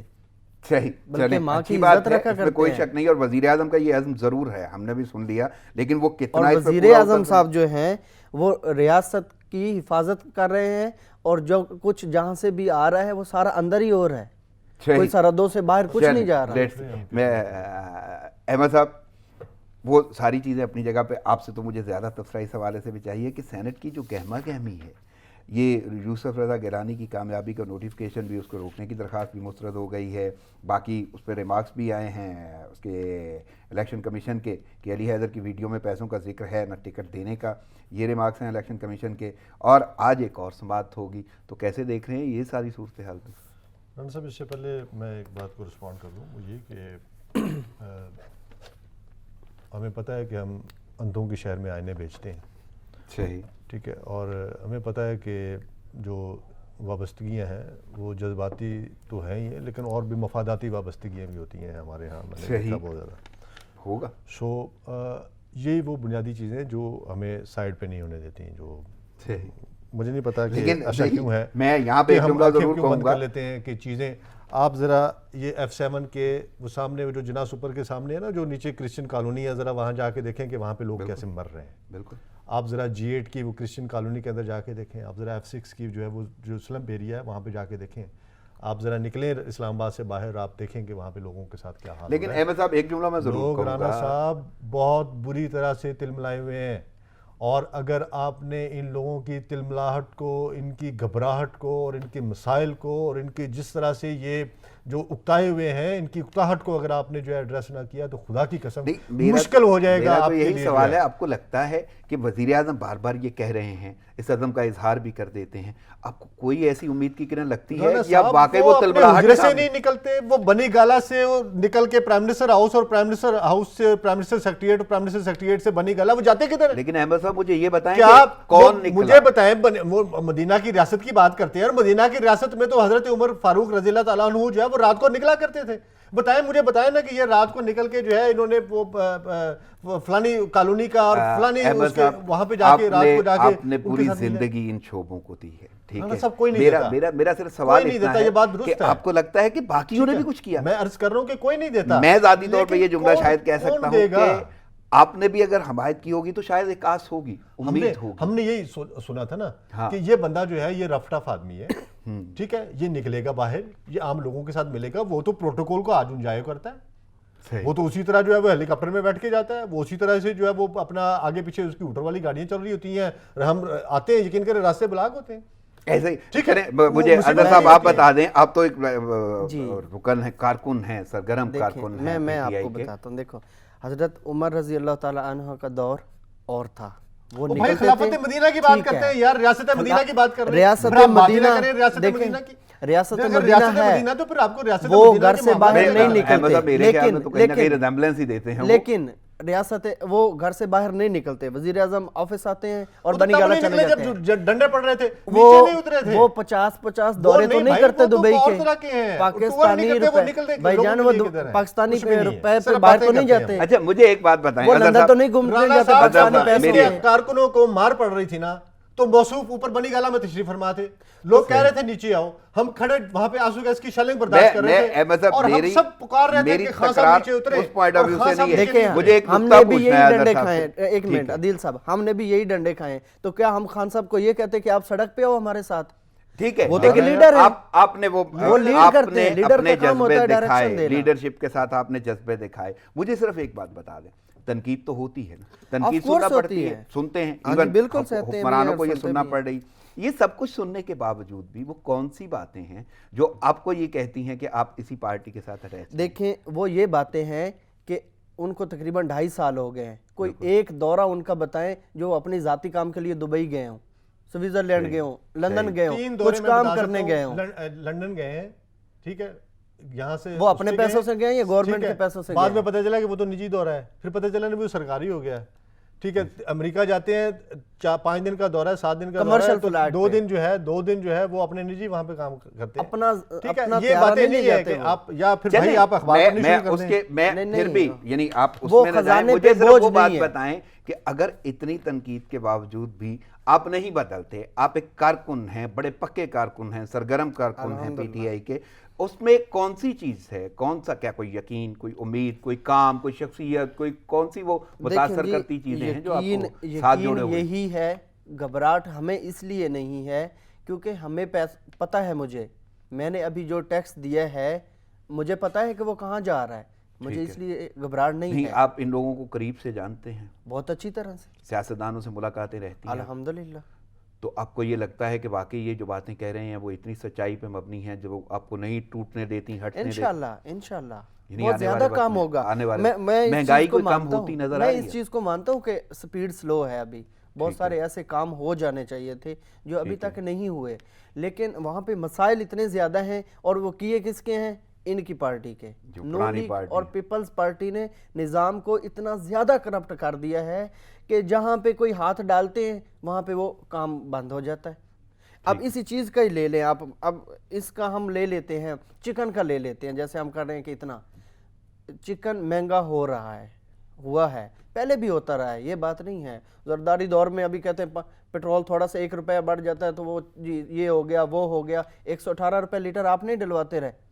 بلکہ ماں کی عزت رکھا کرتے ہیں. کوئی شک نہیں, اور وزیر اعظم کا یہ عزم ضرور ہے, ہم نے بھی سن لیا, لیکن وہ کتنا, اور وزیر اعظم صاحب جو ہیں وہ ریاست کی حفاظت کر رہے ہیں, اور جو کچھ جہاں سے بھی آ رہا ہے وہ سارا اندر ہی ہو رہا ہے, کوئی سرحدوں سے باہر کچھ نہیں جا رہا. میں احمد صاحب وہ ساری چیزیں اپنی جگہ پہ, آپ سے تو مجھے زیادہ تبصرہ اس حوالے سے بھی چاہیے کہ سینٹ کی جو گہما گہمی ہے, یہ یوسف رضا گیلانی کی کامیابی کا نوٹیفکیشن بھی, اس کو روکنے کی درخواست بھی مسترد ہو گئی ہے, باقی اس پہ ریمارکس بھی آئے ہیں اس کے الیکشن کمیشن کے کہ علی حیدر کی ویڈیو میں پیسوں کا ذکر ہے نہ ٹکٹ دینے کا, یہ ریمارکس ہیں الیکشن کمیشن کے, اور آج ایک اور سماعت ہوگی, تو کیسے دیکھ رہے ہیں یہ ساری صورتحال؟ رن صاحب اس سے پہلے میں ایک بات کو رسپونڈ کر دوں, وہ یہ کہ ہمیں پتہ ہے کہ ہم اندھوں کے شہر میں آئینے بیچتے ہیں, صحیح, ٹھیک ہے, اور ہمیں پتہ ہے کہ جو وابستگیاں ہیں وہ جذباتی تو ہیں ہی ہیں, لیکن اور بھی مفاداتی وابستگیاں بھی ہوتی ہیں ہمارے ہاں, میں نے دیکھا بہت زیادہ ہوگا. یہی وہ بنیادی چیزیں جو ہمیں سائڈ پہ نہیں ہونے دیتی ہیں, جو مجھے نہیں پتا کہ ایسا کیوں ہے. میں یہاں پہ ہم ضرور بند کر لیتے ہیں کہ چیزیں, آپ ذرا یہ F7 کے وہ سامنے جو جناح سپر کے سامنے ہے نا, جو نیچے کرسچن کالونی ہے, ذرا وہاں جا کے دیکھیں کہ وہاں پہ لوگ کیسے مر رہے ہیں. بالکل. آپ ذرا G8 کی وہ کرسچن کالونی کے اندر جا کے دیکھیں, آپ ذرا F6 کی جو ہے وہ جو سلم ایریا ہے وہاں پہ جا کے دیکھیں, آپ ذرا نکلیں اسلام آباد سے باہر, آپ دیکھیں کہ وہاں پہ لوگوں کے ساتھ کیا حال ہے. لیکن احمد صاحب ایک جملہ میں ضرور کہوں گا, رانا صاحب بہت بری طرح سے تلملائے ہوئے ہیں, اور اگر آپ نے ان لوگوں کی تلملاہٹ کو, ان کی گھبراہٹ کو, اور ان کے مسائل کو, اور ان کی جس طرح سے یہ جو اکتائے ہوئے ہیں, ان کی اکتاہٹ کو اگر آپ نے جو ہے ایڈریس نہ کیا تو خدا کی قسم مشکل ہو جائے گا آپ کے لیے. یہی سوال ہے, آپ کو لگتا ہے کہ وزیر اعظم بار بار یہ کہہ رہے ہیں, اس عزم کا اظہار بھی کر دیتے ہیں, آپ کو کوئی ایسی امید کی کرن لگتی ہے یا واقعی وہ تلملاہٹ سے نہیں نکلتے, وہ بنی گالا سے نکل کے پرائم منسٹر ہاؤس, اور پرائم منسٹر ہاؤس سے پرائم منسٹر سیکریٹریٹ, اور پرائم منسٹر سیکریٹریٹ سے بنی گالا, وہ جاتے کدھر؟ لیکن احمد صاحب مجھے یہ بتائیں کہ کون نکلا, مجھے بتائیں, وہ مدینہ کی ریاست کی بات کرتے ہیں, اور مدینہ کی ریاست میں تو حضرت عمر فاروق رضی اللہ تعالیٰ عنہ جو ہے وہ رات کو نکلا کرتے تھے. بتائیں, مجھے بتائیں نا کہ یہ رات کو نکل کے جو ہے انہوں نے وہ فلانی کالونی کا اور فلانی وہاں پہ جا کے رات کو جا کے آپ نے پوری زندگی ان شعبوں کو دی ہے, ٹھیک رانا ہے صاحب کوئی نہیں میرا دیتا، میرا میرا صرف سوال کوئی نہیں اتنا دیتا، یہ ہے بات کہ درست ہے۔ آپ کو لگتا ہے کہ باقیوں نے بھی کچھ کیا؟ میں عرض کر رہا ہوں کہ کوئی نہیں دیتا، میں ذاتی طور پہ یہ لیکن جملہ شاید کہہ کون سکتا ہوں دے گا؟ کہ آپ نے بھی اگر حمایت کی ہوگی تو شاید ایک آس ہوگی، امید ہوگی۔ ہم نے یہی سنا تھا نا کہ یہ بندہ جو ہے یہ رف ٹف آدمی ہے، ٹھیک ہے، یہ نکلے گا باہر، یہ عام لوگوں کے ساتھ ملے گا، وہ تو پروٹوکول کو آج انجوائے کرتا ہے، وہ تو اسی طرح جو ہے وہ ہیلی کاپٹر میں بیٹھ کے جاتا ہے، وہ اسی طرح سے جو ہے وہ اپنا آگے پیچھے اس کی اوٹر والی گاڑیاں چل رہی ہوتی ہیں، ہم آتے ہیں یقین کریں راستے بلاک ہوتے ہیں۔ ایسے ہی ٹھیک ہے، مجھے اظہر صاحب آپ بتا دیں، آپ تو ایک جی رکن ہیں، کارکن ہیں، سرگرم کارکن ہیں میں آپ PTI کو کے۔ بتاتا ہوں، دیکھو حضرت عمر رضی اللہ تعالیٰ عنہ کا دور اور تھا، وہ بھائی نکلتے خلافت تھے، مدینہ کی بات ٹھیک کرتے ہے، ہیں یار، ریاست مدینہ کی بات کر رہے ہیں، ریاست پھر آپ بات ہی نہ مدینہ، کریں ریاست دیکھیں، مدینہ کی، ریاست اگر مدینہ ہے، مدینہ تو پھر آپ کو ریاست وہ مدینہ گھر کے سے معاملے باہر میں نہیں جانا ہے۔ نکلتے، مطلب میرے خیال میں تو کہیں نہ کہیں ریزمبلنس ہی دیتے ہیں وہ۔ لیکن ریاست وہ گھر سے باہر نہیں نکلتے، وزیر اعظم آفس آتے ہیں اور وہ تو بنی تب گالا نہیں چلے نکلے جاتے ہیں، جب ڈنڈے پڑ رہے تھے، نیچے نہیں اترے تھے، وہ 50 دورے تو نہیں کرتے دبئی کے، پاکستانی روپے بھائی جان، وہ پاکستانی روپے پہ باہر تو نہیں جاتے، اچھا مجھے ایک بات بتائیں، وہ اظہر لندن صاحب تو نہیں گھومنے رانا جاتے صاحب پاکستانی جب پیسوں میرے میں۔ کارکنوں کو مار پڑ رہی تھی نا تو موصوف اوپر بنی گالا میں تشریف فرما تھے، لوگ کہہ رہے تھے نیچے آؤ، ہم کھڑے وہاں پہ آنسو گیس کی شیلنگ برداشت کر رہے تھے اور ہم سب پکار رہے تھے کہ خان صاحب نیچے اترے، اس پوائنٹ آف ویو سے نہیں ہے۔ دیکھیں مجھے ایک ہم نقطہ نے بھی پوچھنا ہے یہی اظہر ڈنڈے صاحب کھائے سے۔ ہیں، ایک منٹ عدیل صاحب، ہم نے بھی یہی ڈنڈے کھائے ہیں، تو کیا ہم خان صاحب کو یہ کہتے کہ آپ سڑک پہ ہو ہمارے ساتھ؟ ٹھیک ہے، وہ تو ایک لیڈر ہے، آپ نے وہ لیڈ کرتے ہیں، لیڈر کا کام ہوتا ہے ڈائریکشن دینا، لیڈرشپ کے ساتھ آپ نے جذبے دکھائے۔ مجھے صرف ایک بات بتا دیں، تنقید تو ہوتی ہے نا، تنقید سننا پڑتی ہے، سنتے ہیں، بالکل سہتے ہیں، حکمرانوں کو یہ سننا پڑ رہی، یہ سب کچھ سننے کے باوجود بھی وہ کون سی باتیں ہیں جو آپ کو یہ کہتی ہیں کہ آپ اسی پارٹی کے ساتھ رہتے ہیں؟ دیکھیں وہ یہ باتیں ہیں کہ ان کو تقریباً 2.5 سال ہو گئے ہیں، کوئی ایک دورہ ان کا بتائیں جو اپنی ذاتی کام کے لیے دبئی گئے ہوں، سوئٹزرلینڈ گئے ہوں، لندن گئے ہوں، کچھ کام کرنے گئے ہوں، لندن گئے ہیں، ٹھیک ہے، یہاں سے وہ اپنے پیسوں سے گئے یا گورنمنٹ کے پیسوں سے گئے؟ بعد میں پتہ چلا کہ وہ تو نجی دورہ ہے، پھر پتہ چلا کہ وہ سرکاری ہو گیا، ٹھیک ہے، امریکہ جاتے ہیں 5 دن کا دورہ ہے، 7 دن کا دورہ ہے، تو 2 دن جو ہے وہ اپنے نجی وہاں پہ کام کرتے ہیں، اپنا ٹھیک ہے، یہ باتیں نہیں ہے کہ آپ یا پھر بھائی آپ اخبار پڑھنی شروع کر دیں۔ میں پھر بھی یعنی آپ اس وہ میں نہ جائیں، خزانے مجھے پہ صرف بوجھ وہ بات نہیں ہے۔ بتائیں کہ اگر اتنی تنقید کے باوجود بھی آپ نہیں بدلتے، آپ ایک کارکن ہیں، بڑے پکے کارکن ہیں، سرگرم کارکن ہیں PTI کے، اس میں کون سی چیز ہے، کون سا، کیا کوئی یقین، کوئی امید، کوئی کام، کوئی شخصیت، کوئی کون سی وہ متاثر کرتی چیزیں ہیں جو آپ کو ساتھ جوڑے ہوئے؟ یہی ہے، گھبراہٹ ہمیں اس لیے نہیں ہے کیونکہ ہمیں پتہ ہے، میں نے ابھی جو ٹیکس دیا ہے مجھے پتہ ہے کہ وہ کہاں جا رہا ہے، مجھے اس لیے گھبراہٹ نہیں ہے۔ آپ ان لوگوں کو قریب سے جانتے ہیں، بہت اچھی طرح سے، سیاستدانوں سے ملاقاتیں رہتی ہیں، الحمدللہ، تو آپ کو یہ لگتا ہے کہ واقعی یہ جو باتیں کہہ رہے ہیں وہ اتنی سچائی پہ مبنی ہیں جو آپ کو نہیں ٹوٹنے دیتی، ہٹنے دیتی؟ انشاءاللہ یعنی بہت زیادہ کام ہوگا، میں مہنگائی کوئی کم ہوتی نظر آ رہی ہے؟ میں اس چیز کو مانتا ہوں کہ سپیڈ سلو ہے، ابھی بہت سارے ایسے کام ہو جانے چاہیے تھے جو ابھی تک نہیں ہوئے، لیکن وہاں پہ مسائل اتنے زیادہ ہیں، اور وہ کیے کس کے ہیں؟ ان کی پارٹی کے، نون لیگ اور پیپلز پارٹی نے نظام کو اتنا زیادہ کرپٹ کر دیا ہے کہ جہاں پہ کوئی ہاتھ ڈالتے ہیں وہاں پہ وہ کام بند ہو جاتا ہے۔ اب اسی چیز کا ہی لے لیں آپ، اب اس کا ہم لے لیتے ہیں، چکن کا لے لیتے ہیں، جیسے ہم کر رہے ہیں کہ اتنا چکن مہنگا ہو رہا ہے، ہوا ہے، پہلے بھی ہوتا رہا ہے، یہ بات نہیں ہے۔ زرداری دور میں ابھی کہتے ہیں پیٹرول تھوڑا سا 1 روپیہ بڑھ جاتا ہے تو وہ جی یہ ہو گیا وہ ہو گیا، 118 روپے لیٹر آپ نہیں ڈلواتے رہے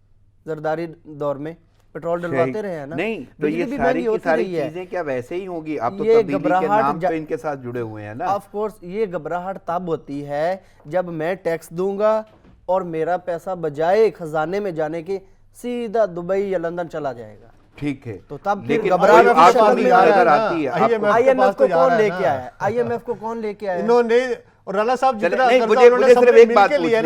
زرداری دور میں، پیٹرول ڈلواتے رہے ہیں نا؟ نہیں تو یہ ساری کی ساری چیزیں کیا ویسے ہی ہوں گی؟ آپ تو تبدیلی کے نام پہ ان کے ساتھ جڑے ہوئے ہیں نا۔ آف کورس یہ گھبراہٹ تب ہوتی ہے جب میں ٹیکس دوں گا اور میرا پیسہ بجائے خزانے میں جانے کے سیدھا دبئی یا لندن چلا جائے گا، ٹھیک ہے، تو تب لیکن گھبراہٹ آپ کو نظر آتی ہے IMF کو کون لے کے آیا ہے؟ IMF کو کون لے کے آیا ہے؟ انہوں نے، اور رانا صاحب جتنا مجھے صرف ایک بات پوچھنی ہے،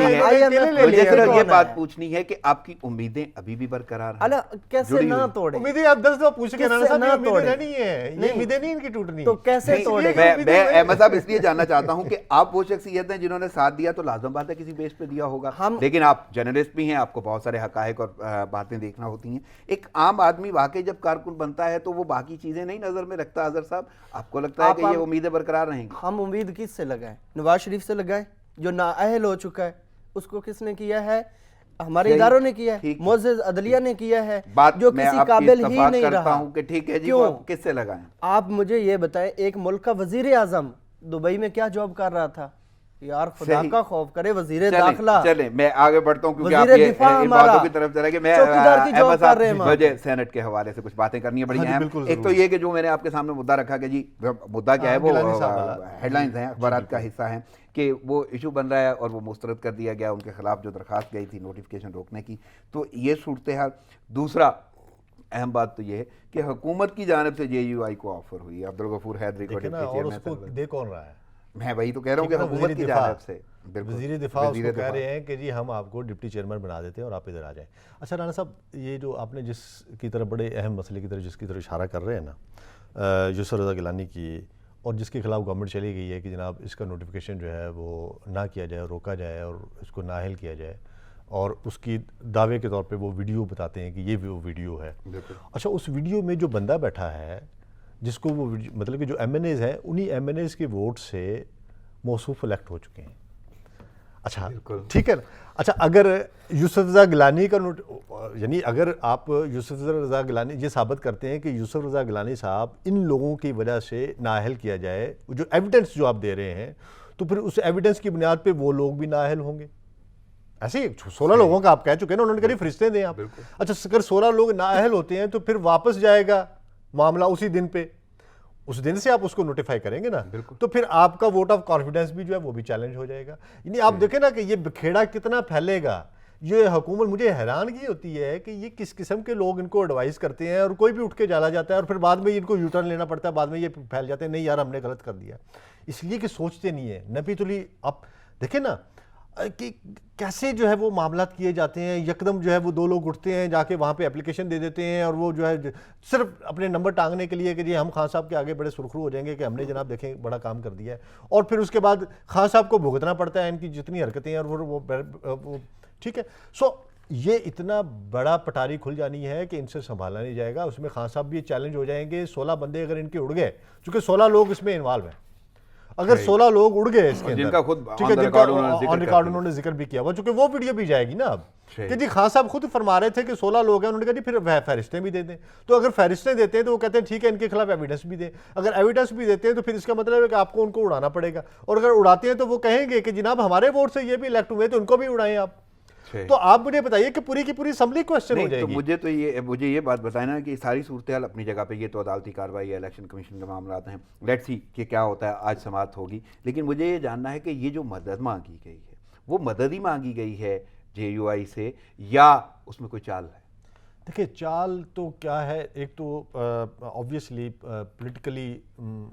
مجھے صرف یہ کون بات ہے؟ پوچھنی ہے کہ آپ کی امیدیں ابھی بھی برقرار ہیں؟ اللہ کیسے نہ توڑے؟ امیدیں آپ 10 دفعہ پوچھ کے رانا صاحب، یہ امیدیں توڑے؟ رہنی ہیں، یہ امیدیں نہیں ان کی ٹوٹنی۔ تو کیسے توڑے؟ میں احمد صاحب اس لیے جاننا چاہتا ہوں کہ آپ وہ شخصیت ہیں جنہوں نے ساتھ دیا تو لازم بات ہے کسی بیس پہ دیا ہوگا، لیکن آپ جرنلسٹ بھی ہیں، آپ کو بہت سارے حقائق اور باتیں دیکھنا ہوتی ہیں۔ ایک عام آدمی واقعی جب کارکن بنتا ہے تو وہ باقی چیزیں نہیں نظر میں رکھتا۔ اظہر صاحب آپ کو لگتا ہے کہ یہ امیدیں برقرار رہیں گی؟ ہم امید کس سے لگائیں؟ نواز شریف سے لگائیں جو نااہل ہو چکا ہے، اس کو کس نے کیا ہے؟ ہمارے اداروں نے کیا ہے، معزز عدلیہ نے کیا ہے جو کسی قابل ہی نہیں رہا۔ ٹھیک ہے جی، وہ کس سے لگائیں؟ آپ مجھے یہ بتائیں، ایک ملک کا وزیر اعظم دبئی میں کیا جاب کر رہا تھا؟ یار خدا کا خوف کرے وزیر داخلہ. چلیں میں آگے بڑھتا ہوں کیونکہ آپ وزیر یہ دفاع ان ہمارا باتوں کی طرف چلے گے. میں چوکیدار کی جاب احمد کر رہے ہیں صاحب مجھے سینٹ کے حوالے سے کچھ باتیں کرنی ہیں بڑی اہم. ایک تو یہ کہ جو میں نے آپ کے سامنے مدعا رکھا کہ جی مدعا کیا ہے وہ ہیڈ لائنز ہیں اخبارات کا حصہ ہیں کہ وہ ایشو بن رہا ہے اور وہ مسترد کر دیا گیا ان کے خلاف جو درخواست گئی تھی نوٹیفیکیشن روکنے کی. تو یہ صورتحال. دوسرا اہم بات تو یہ ہے کہ حکومت کی جانب سے JUI کو آفر ہوئی. عبدالغفور حیدری کو اور اس کو دے کون رہا ہے؟ میں وہی تو کہہ رہا ہوں کہ حکومت کی جانب سے وزیر دفاع اس کو کہہ رہے ہیں کہ جی ہم آپ کو ڈپٹی چیئرمین بنا دیتے ہیں اور آپ ادھر آ جائیں. اچھا رانا صاحب یہ جو آپ نے جس کی طرف بڑے اہم مسئلے کی طرف جس کی طرف اشارہ کر رہے ہیں نا یسر رضا گیلانی کی اور جس کے خلاف گورنمنٹ چلی گئی ہے کہ جناب اس کا نوٹیفیکیشن جو ہے وہ نہ کیا جائے روکا جائے اور اس کو نااہل کیا جائے اور اس کی دعوے کے طور پہ وہ ویڈیو بتاتے ہیں کہ یہ وہ ویڈیو ہے. اچھا اس ویڈیو میں جو بندہ بیٹھا ہے جس کو وہ مطلب کہ جو MNAs ہیں انہی MNAs کے ووٹ سے موصوف الیکٹ ہو چکے ہیں. اچھا ٹھیک ہے نا. اچھا اگر یوسف رضا گیلانی کا یعنی اگر آپ یوسف رضا گیلانی یہ ثابت کرتے ہیں کہ یوسف رضا گیلانی صاحب ان لوگوں کی وجہ سے نااہل کیا جائے جو ایویڈنس جو آپ دے رہے ہیں تو پھر اس ایویڈنس کی بنیاد پہ وہ لوگ بھی نااہل ہوں گے. ایسے ہی 16 لوگوں کا آپ کہہ چکے ہیں نا انہوں نے کہا فرشتے دیں آپ. اچھا اگر 16 لوگ نااہل ہوتے ہیں تو پھر واپس جائے گا معاملہ اسی دن پہ. اس دن سے آپ اس کو نوٹیفائی کریں گے نا تو پھر آپ کا ووٹ آف کانفیڈنس بھی جو ہے وہ بھی چیلنج ہو جائے گا. یعنی آپ دیکھیں نا کہ یہ بکھیڑا کتنا پھیلے گا. یہ حکومت مجھے حیرانگی ہوتی ہے کہ یہ کس قسم کے لوگ ان کو ایڈوائز کرتے ہیں اور کوئی بھی اٹھ کے چلا جاتا ہے اور پھر بعد میں ان کو یو ٹرن لینا پڑتا ہے. بعد میں یہ پھیل جاتے ہیں نہیں یار ہم نے غلط کر دیا اس لیے کہ سوچتے نہیں ہیں. نبی تولی آپ دیکھیں نا کہ کیسے جو ہے وہ معاملات کیے جاتے ہیں. یکدم جو ہے وہ 2 لوگ اٹھتے ہیں جا کے وہاں پہ اپلیکیشن دے دیتے ہیں اور وہ جو ہے صرف اپنے نمبر ٹانگنے کے لیے کہ جی ہم خان صاحب کے آگے بڑے سرخرو ہو جائیں گے کہ ہم نے جناب دیکھیں بڑا کام کر دیا ہے. اور پھر اس کے بعد خان صاحب کو بھگتنا پڑتا ہے ان کی جتنی حرکتیں ہیں اور وہ ٹھیک ہے. سو یہ اتنا بڑا پٹاری کھل جانی ہے کہ ان سے سنبھالا نہیں جائے گا. اس میں خان صاحب بھی چیلنج ہو جائیں گے. 16 بندے اگر ان کے اڑ گئے چونکہ 16 لوگ اس میں انوالو ہیں. اگر 16 لوگ اڑ گئے اس کے اندر ٹھیک ہے جن کا آن ریکارڈ انہوں نے ذکر بھی کیا ہوا چونکہ وہ ویڈیو بھی جائے گی نا اب کہ جی خان صاحب خود فرما رہے تھے کہ 16 لوگ ہیں. انہوں نے کہا جی پھر فہرستیں بھی دے دیں. تو اگر فہرستیں دیتے ہیں تو وہ کہتے ہیں ٹھیک ہے ان کے خلاف ایویڈنس بھی دیں. اگر ایویڈنس بھی دیتے ہیں تو پھر اس کا مطلب ہے کہ آپ کو ان کو اڑانا پڑے گا. اور اگر اڑاتے ہیں تو وہ کہیں گے کہ جناب ہمارے ووٹ سے یہ بھی الیکٹ ہوئے تو ان کو بھی اڑائیں آپ. تو آپ مجھے بتائیے کہ پوری کی پوری اسمبلی کوسچن ہو جائے گی. مجھے یہ بات بتائیں نا کہ ساری صورتحال اپنی جگہ پہ یہ تو عدالتی کارروائی ہے الیکشن کمیشن کے معاملات ہیں. لیٹس سی کہ کیا ہوتا ہے. آج سماعت ہوگی لیکن مجھے یہ جاننا ہے کہ یہ جو مدد مانگی گئی ہے وہ مدد ہی مانگی گئی ہے JUI سے یا اس میں کوئی چال ہے؟ دیکھیں چال تو کیا ہے. ایک تو آبویسلی پولیٹیکلی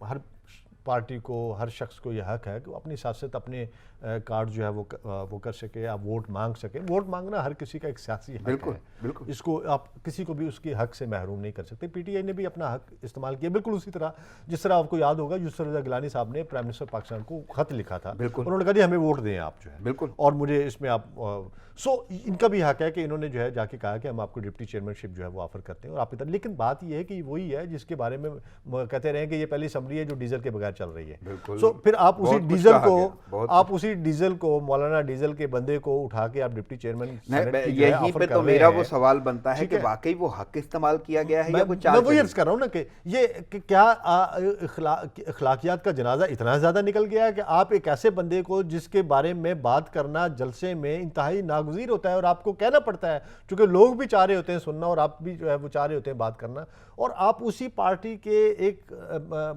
ہر پارٹی کو ہر شخص کو یہ حق ہے کہ وہ اپنی سیاست اپنے کارڈ جو ہے وہ کر سکے آپ ووٹ مانگ سکیں. ووٹ مانگنا ہر کسی کا ایک سیاسی حق ہے. اس کو آپ کسی کو بھی اس کے حق سے محروم نہیں کر سکتے. PTI نے بھی اپنا حق استعمال کیا بالکل اسی طرح جس طرح آپ کو یاد ہوگا یوسف رضا گیلانی صاحب نے پرائم منسٹر پاکستان کو خط لکھا تھا. انہوں نے کہا جی ہمیں ووٹ دیں آپ جو ہے اور مجھے اس میں آپ ان کا بھی حق ہے کہ انہوں نے جو ہے جا کے کہا کہ ہم آپ کو ڈپٹی چیئرمین شپ جو ہے وہ آفر کرتے ہیں اور آپ ادھر. لیکن بات یہ ہے کہ وہی ہے جس کے بارے میں کہتے رہے ہیں کہ یہ پہلی اسمبلی ہے جو ڈیزل کے بغیر چل رہی ہے. سو پھر آپ اسی ڈیزل کو مولانا ڈیزل کے بندے کو اٹھا کے آپ ڈپٹی چیئرمین یہیں پہ تو میرا وہ سوال بنتا ہے کہ واقعی وہ حق استعمال کیا گیا ہے یا کوئی چال؟ میں وہی عرض کر رہا ہوں نا کہ یہ کیا اخلاقیات کا جنازہ اتنا زیادہ نکل گیا ہے کہ آپ ایک ایسے بندے کو جس کے بارے میں بات کرنا جلسے میں انتہائی ناگزیر ہوتا ہے اور آپ کو کہنا پڑتا ہے چونکہ لوگ بھی چاہ رہے ہوتے ہیں سننا اور آپ بھی جو ہے وہ چاہ رہے ہوتے ہیں بات کرنا اور آپ اسی پارٹی کے ایک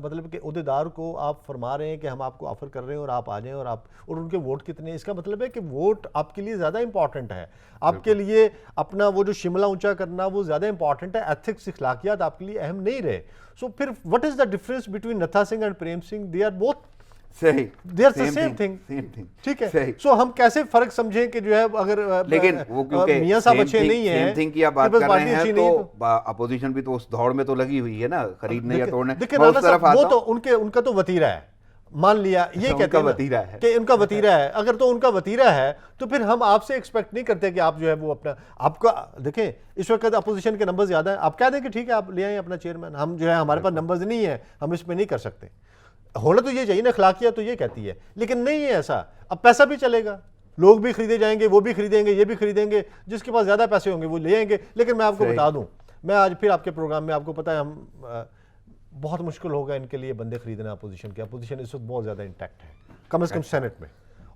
مطلب کہ عہدیدار کو آپ فرما رہے ہیں کہ ہم آپ کو آفر کر رہے ہیں اور آپ آ جائیں اور ان کے ووٹ کتنے ہیں. اس کا مطلب ہے کہ ووٹ آپ کے لیے زیادہ امپورٹنٹ ہے. آپ کے لیے اپنا وہ جو شملہ اونچا کرنا وہ زیادہ امپورٹنٹ ہے. ایتھکس اخلاقیات آپ کے لیے اہم نہیں رہے. سو پھر what is the difference between Natha Singh and Prem Singh? They are both صحیح they are the same thing. ٹھیک ہے سو ہم کیسے فرق سمجھیں کہ جو ہے اگر میاں صاحب اچھے نہیں ہیں سیم تھنگ کی آپ بات کر رہے ہیں تو اپوزیشن بھی تو اس دوڑ میں تو لگی ہوئی ہے نا خریدنے یا توڑنے. دیکھیں رانا صاحب وہ تو ان کا تو وتیرہ ہے. مان لیا یہ کہتے ہیں کہ ان کا وتیرہ ہے. اگر تو ان کا وتیرہ ہے تو پھر ہم آپ سے ایکسپیکٹ نہیں کرتے کہ آپ جو ہے وہ اپنا آپ کا دیکھیں اس وقت اپوزیشن کے نمبر زیادہ ہیں. آپ کہہ دیں کہ ٹھیک ہے آپ لے آئیں اپنا چیئرمین. ہم جو ہے ہمارے پاس نمبرز نہیں ہیں ہم اس پہ نہیں کر سکتے. ہونا تو یہ چاہیے نا اخلاقیات تو یہ کہتی ہے لیکن نہیں ہے ایسا. اب پیسہ بھی چلے گا لوگ بھی خریدے جائیں گے وہ بھی خریدیں گے یہ بھی خریدیں گے. جس کے پاس زیادہ پیسے ہوں گے وہ لے آئیں گے. لیکن میں آپ کو بتا دوں میں آج پھر آپ کے پروگرام میں آپ کو پتا ہے ہم بہت مشکل ہوگا ان کے لیے بندے خریدنا اپوزیشن کے. اپوزیشن اس وقت بہت زیادہ انٹیکٹ ہے کم از کم سینٹ میں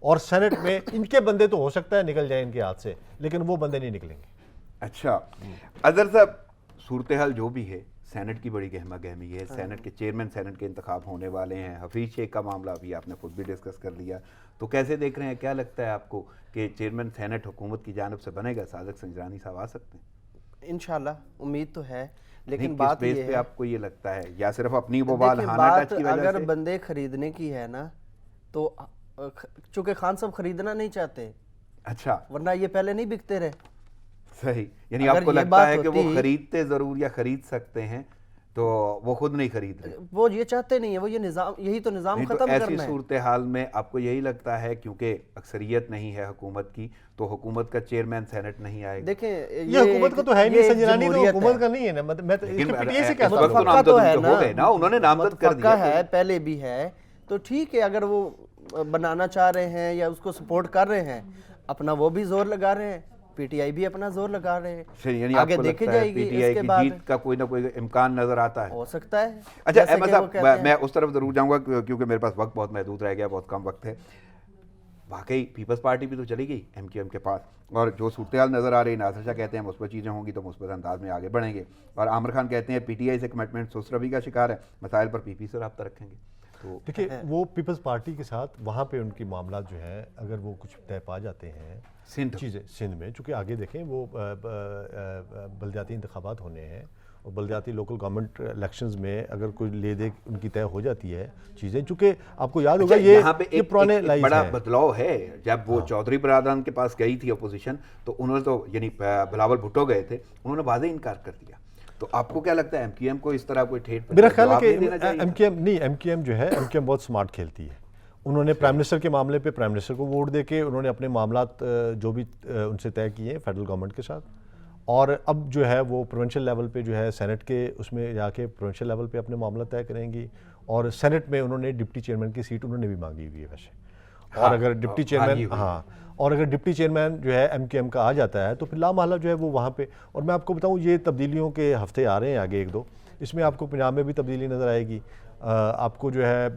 اور سینٹ میں ان کے بندے تو ہو سکتا ہے نکل جائیں ان کے ہاتھ سے، لیکن وہ بندے نہیں نکلیں گے۔ اچھا اظہر صاحب، صورتحال جو بھی ہے، سینٹ کی بڑی گہما گہمی ہے، سینٹ کے چیئرمین سینٹ کے انتخاب ہونے والے ہیں، حفیظ شیخ کا معاملہ ابھی آپ نے خود بھی ڈسکس کر لیا، تو کیسے دیکھ رہے ہیں، کیا لگتا ہے آپ کو کہ چیئرمین سینٹ حکومت کی جانب سے بنے گا؟ صادق سنجرانی صاحب آ سکتے ہیں؟ انشاءاللہ امید تو ہے، لیکن کس بات بیس یہ پہ ہے، آپ کو یہ لگتا ہے، یا صرف اپنی بوبال دیکھیں ہانا بات ٹچ کی وجہ اگر سے؟ بندے خریدنے کی ہے نا تو چونکہ خان صاحب خریدنا نہیں چاہتے، اچھا ورنہ یہ پہلے نہیں بکتے رہے۔ صحیح، یعنی اگر آپ کو یہ لگتا بات ہے کہ وہ ہوتی- خریدتے ضرور یا خرید سکتے ہیں تو وہ خود نہیں خرید رہے؟ وہ یہ چاہتے نہیں ہے، وہ یہ نظام، یہی تو نظام نہیں تو ختم ایسی کرنا ہے۔ صورتحال میں آپ کو یہی لگتا ہے کیونکہ اکثریت نہیں ہے حکومت کی تو حکومت کا چیئرمین سینٹ نہیں آئے گا؟ دیکھیں یہ حکومت کا تو ہے نہیں، سنجرانی تو حکومت کا نہیں ہے نا، میں تو اس کے پی ٹی آئی سے کہتا ہوں۔ متفقہ تو ہے نا، ہو گئے نا، انہوں نے نامزد کر متفقہ دیا ہے، پہلے بھی ہے، تو ٹھیک ہے، اگر وہ بنانا چاہ رہے ہیں یا اس کو سپورٹ کر رہے ہیں، اپنا وہ بھی زور لگا رہے ہیں، پی ٹی آئی بھی اپنا زور لگا رہے ہیں، یعنی آپ آگے کو دیکھی لگتا ہے جائے پی گی ٹی اس آئی کے کی بعد جیت کا کوئی نہ کوئی امکان نظر آتا ہے؟ ہو سکتا ہے۔ اچھا جیسے احمد کہ وہ صاحب، کہتے ہیں- میں اس طرف ضرور جاؤں گا کیونکہ میرے پاس وقت بہت محدود رہ گیا، بہت کم وقت ہے۔ واقعی پیپلز پارٹی بھی تو چلی گئی ایم کیو ایم کے پاس، اور جو صورتحال نظر آ رہی، ناصر شاہ کہتے ہیں مثبت چیزیں ہوں گی تو مثبت انداز میں آگے بڑھیں گے، اور عامر خان کہتے ہیں پی ٹی آئی سے کمٹمنٹ سست روی کا شکار ہے، مسائل پر پی پی سے رابطہ رکھیں گے۔ تو دیکھیے وہ پیپلز پارٹی کے ساتھ وہاں پہ ان کی معاملات جو ہیں، اگر وہ کچھ طے پا جاتے ہیں چیزیں سندھ میں، چونکہ آگے دیکھیں وہ بلدیاتی انتخابات ہونے ہیں، اور بلدیاتی لوکل گورنمنٹ الیکشنز میں اگر کوئی لے دے ان کی طے ہو جاتی ہے چیزیں، چونکہ آپ کو یاد ہوگا یہاں پہ یہ پرانے ایک لائز بڑا ہیں۔ بدلاؤ ہے، جب وہ چودھری برادران کے پاس گئی تھی اپوزیشن تو انہوں نے تو، یعنی بلاول بھٹو گئے تھے، انہوں نے واضح انکار کر دیا، تو آپ کو کیا لگتا ہے ایم کیو ایم کو اس طرح کوئی ٹھیٹ میرا خیال ہے کہ ایم کیو ایم جو ہے، ایم کیو ایم بہت سمارٹ کھیلتی ہے۔ انہوں نے پرائم منسٹر کے معاملے پہ پرائم منسٹر کو ووٹ دے کے انہوں نے اپنے معاملات جو بھی ان سے طے کیے ہیں فیڈرل گورنمنٹ کے ساتھ، اور اب جو ہے وہ پروونشل لیول پہ جو ہے سینٹ کے اس میں جا کے پروونشل لیول پہ اپنے معاملات طے کریں گی، اور سینٹ میں انہوں نے ڈپٹی چیئرمین کی سیٹ انہوں نے بھی مانگی ہوئی ہے ویسے، اور اگر ڈپٹی چیئرمین اور اگر ڈپٹی چیئرمین جو ہے ایم کیو ایم کا آ جاتا ہے تو پھر لامحالہ جو ہے وہ وہاں پہ، اور میں آپ کو بتاؤں یہ تبدیلیوں کے ہفتے آ رہے ہیں آگے ایک دو، اس میں آپ کو پنجاب میں بھی تبدیلی نظر آئے گی، آپ کو جو ہے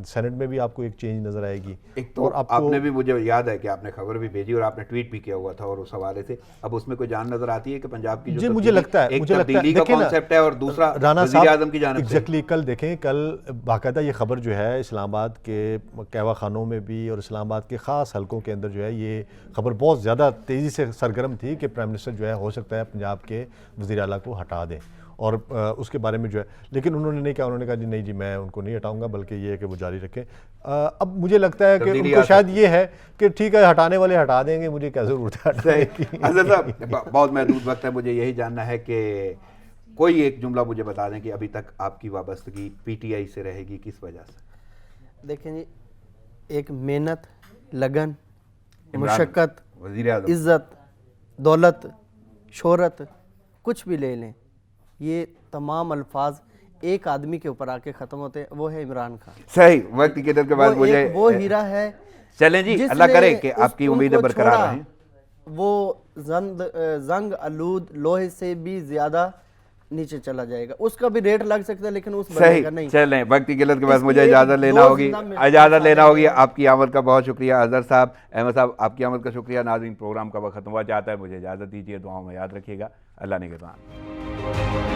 سینٹ میں بھی آپ کو ایک چینج نظر آئے گی۔ ایک تو آپ نے بھی، مجھے یاد ہے کہ آپ نے خبر بھی بھیجی اور آپ نے ٹویٹ بھی کیا ہوا تھا، اور اس حوالے سے اب اس میں کوئی جان نظر آتی ہے کہ پنجاب کی جو مجھے لگتا ہے ایک تبدیلی کا کانسیپٹ ہے، اور دوسرا وزیر اعظم کی جانب سے ایگزیکٹلی کل دیکھیں، کل باقاعدہ یہ خبر جو ہے اسلام آباد کے کہوہ خانوں میں بھی اور اسلام آباد کے خاص حلقوں کے اندر جو ہے یہ خبر بہت زیادہ تیزی سے سرگرم تھی کہ پرائم منسٹر جو ہے ہو سکتا ہے پنجاب کے وزیر اعلیٰ کو ہٹا دیں، اور اس کے بارے میں جو ہے، لیکن انہوں نے نہیں کہا، انہوں نے کہا جی نہیں جی میں ان کو نہیں ہٹاؤں گا، بلکہ یہ ہے کہ وہ جاری رکھیں۔ اب مجھے لگتا ہے کہ ان کو شاید یہ ہے کہ ٹھیک ہے ہٹانے والے ہٹا دیں گے، مجھے کیا ضرورت ہے ہٹانے کی۔ حضرت صاحب بہت محدود وقت ہے، مجھے یہی جاننا ہے کہ کوئی ایک جملہ مجھے بتا دیں کہ ابھی تک آپ کی وابستگی پی ٹی آئی سے رہے گی کس وجہ سے؟ دیکھیں جی، ایک محنت، لگن، مشقت، وزیر اعظم، عزت، دولت، شہرت، کچھ بھی لے لیں، یہ تمام الفاظ ایک آدمی کے اوپر آ کے ختم ہوتے ہیں، وہ ہے عمران خان۔ صحیح، وقت کی قدر کے بعد مجھے وہ ہیرا ہے، چلیں جی، جس اللہ نے کرے کہ آپ کی ان امیدیں کو برقرار چھوڑا، رہیں۔ وہ زنگ آلود لوہے سے بھی زیادہ نیچے چلا جائے گا، اس کا بھی ریٹ لگ سکتا ہے لیکن اس بندے کا نہیں۔ چلیں، وقت کی قلت کے بعد اس مجھے لیے اجازت لینا دو ہوگی، زندہ میں آپ کی آمد کا بہت شکریہ اظہر صاحب، احمد صاحب آپ کی آمد کا شکریہ۔ ناظرین، پروگرام کا وقت ختم ہوا چاہتا ہے، مجھے اجازت دیجیے، دعاؤں میں یاد رکھیے گا، اللہ نگہبان۔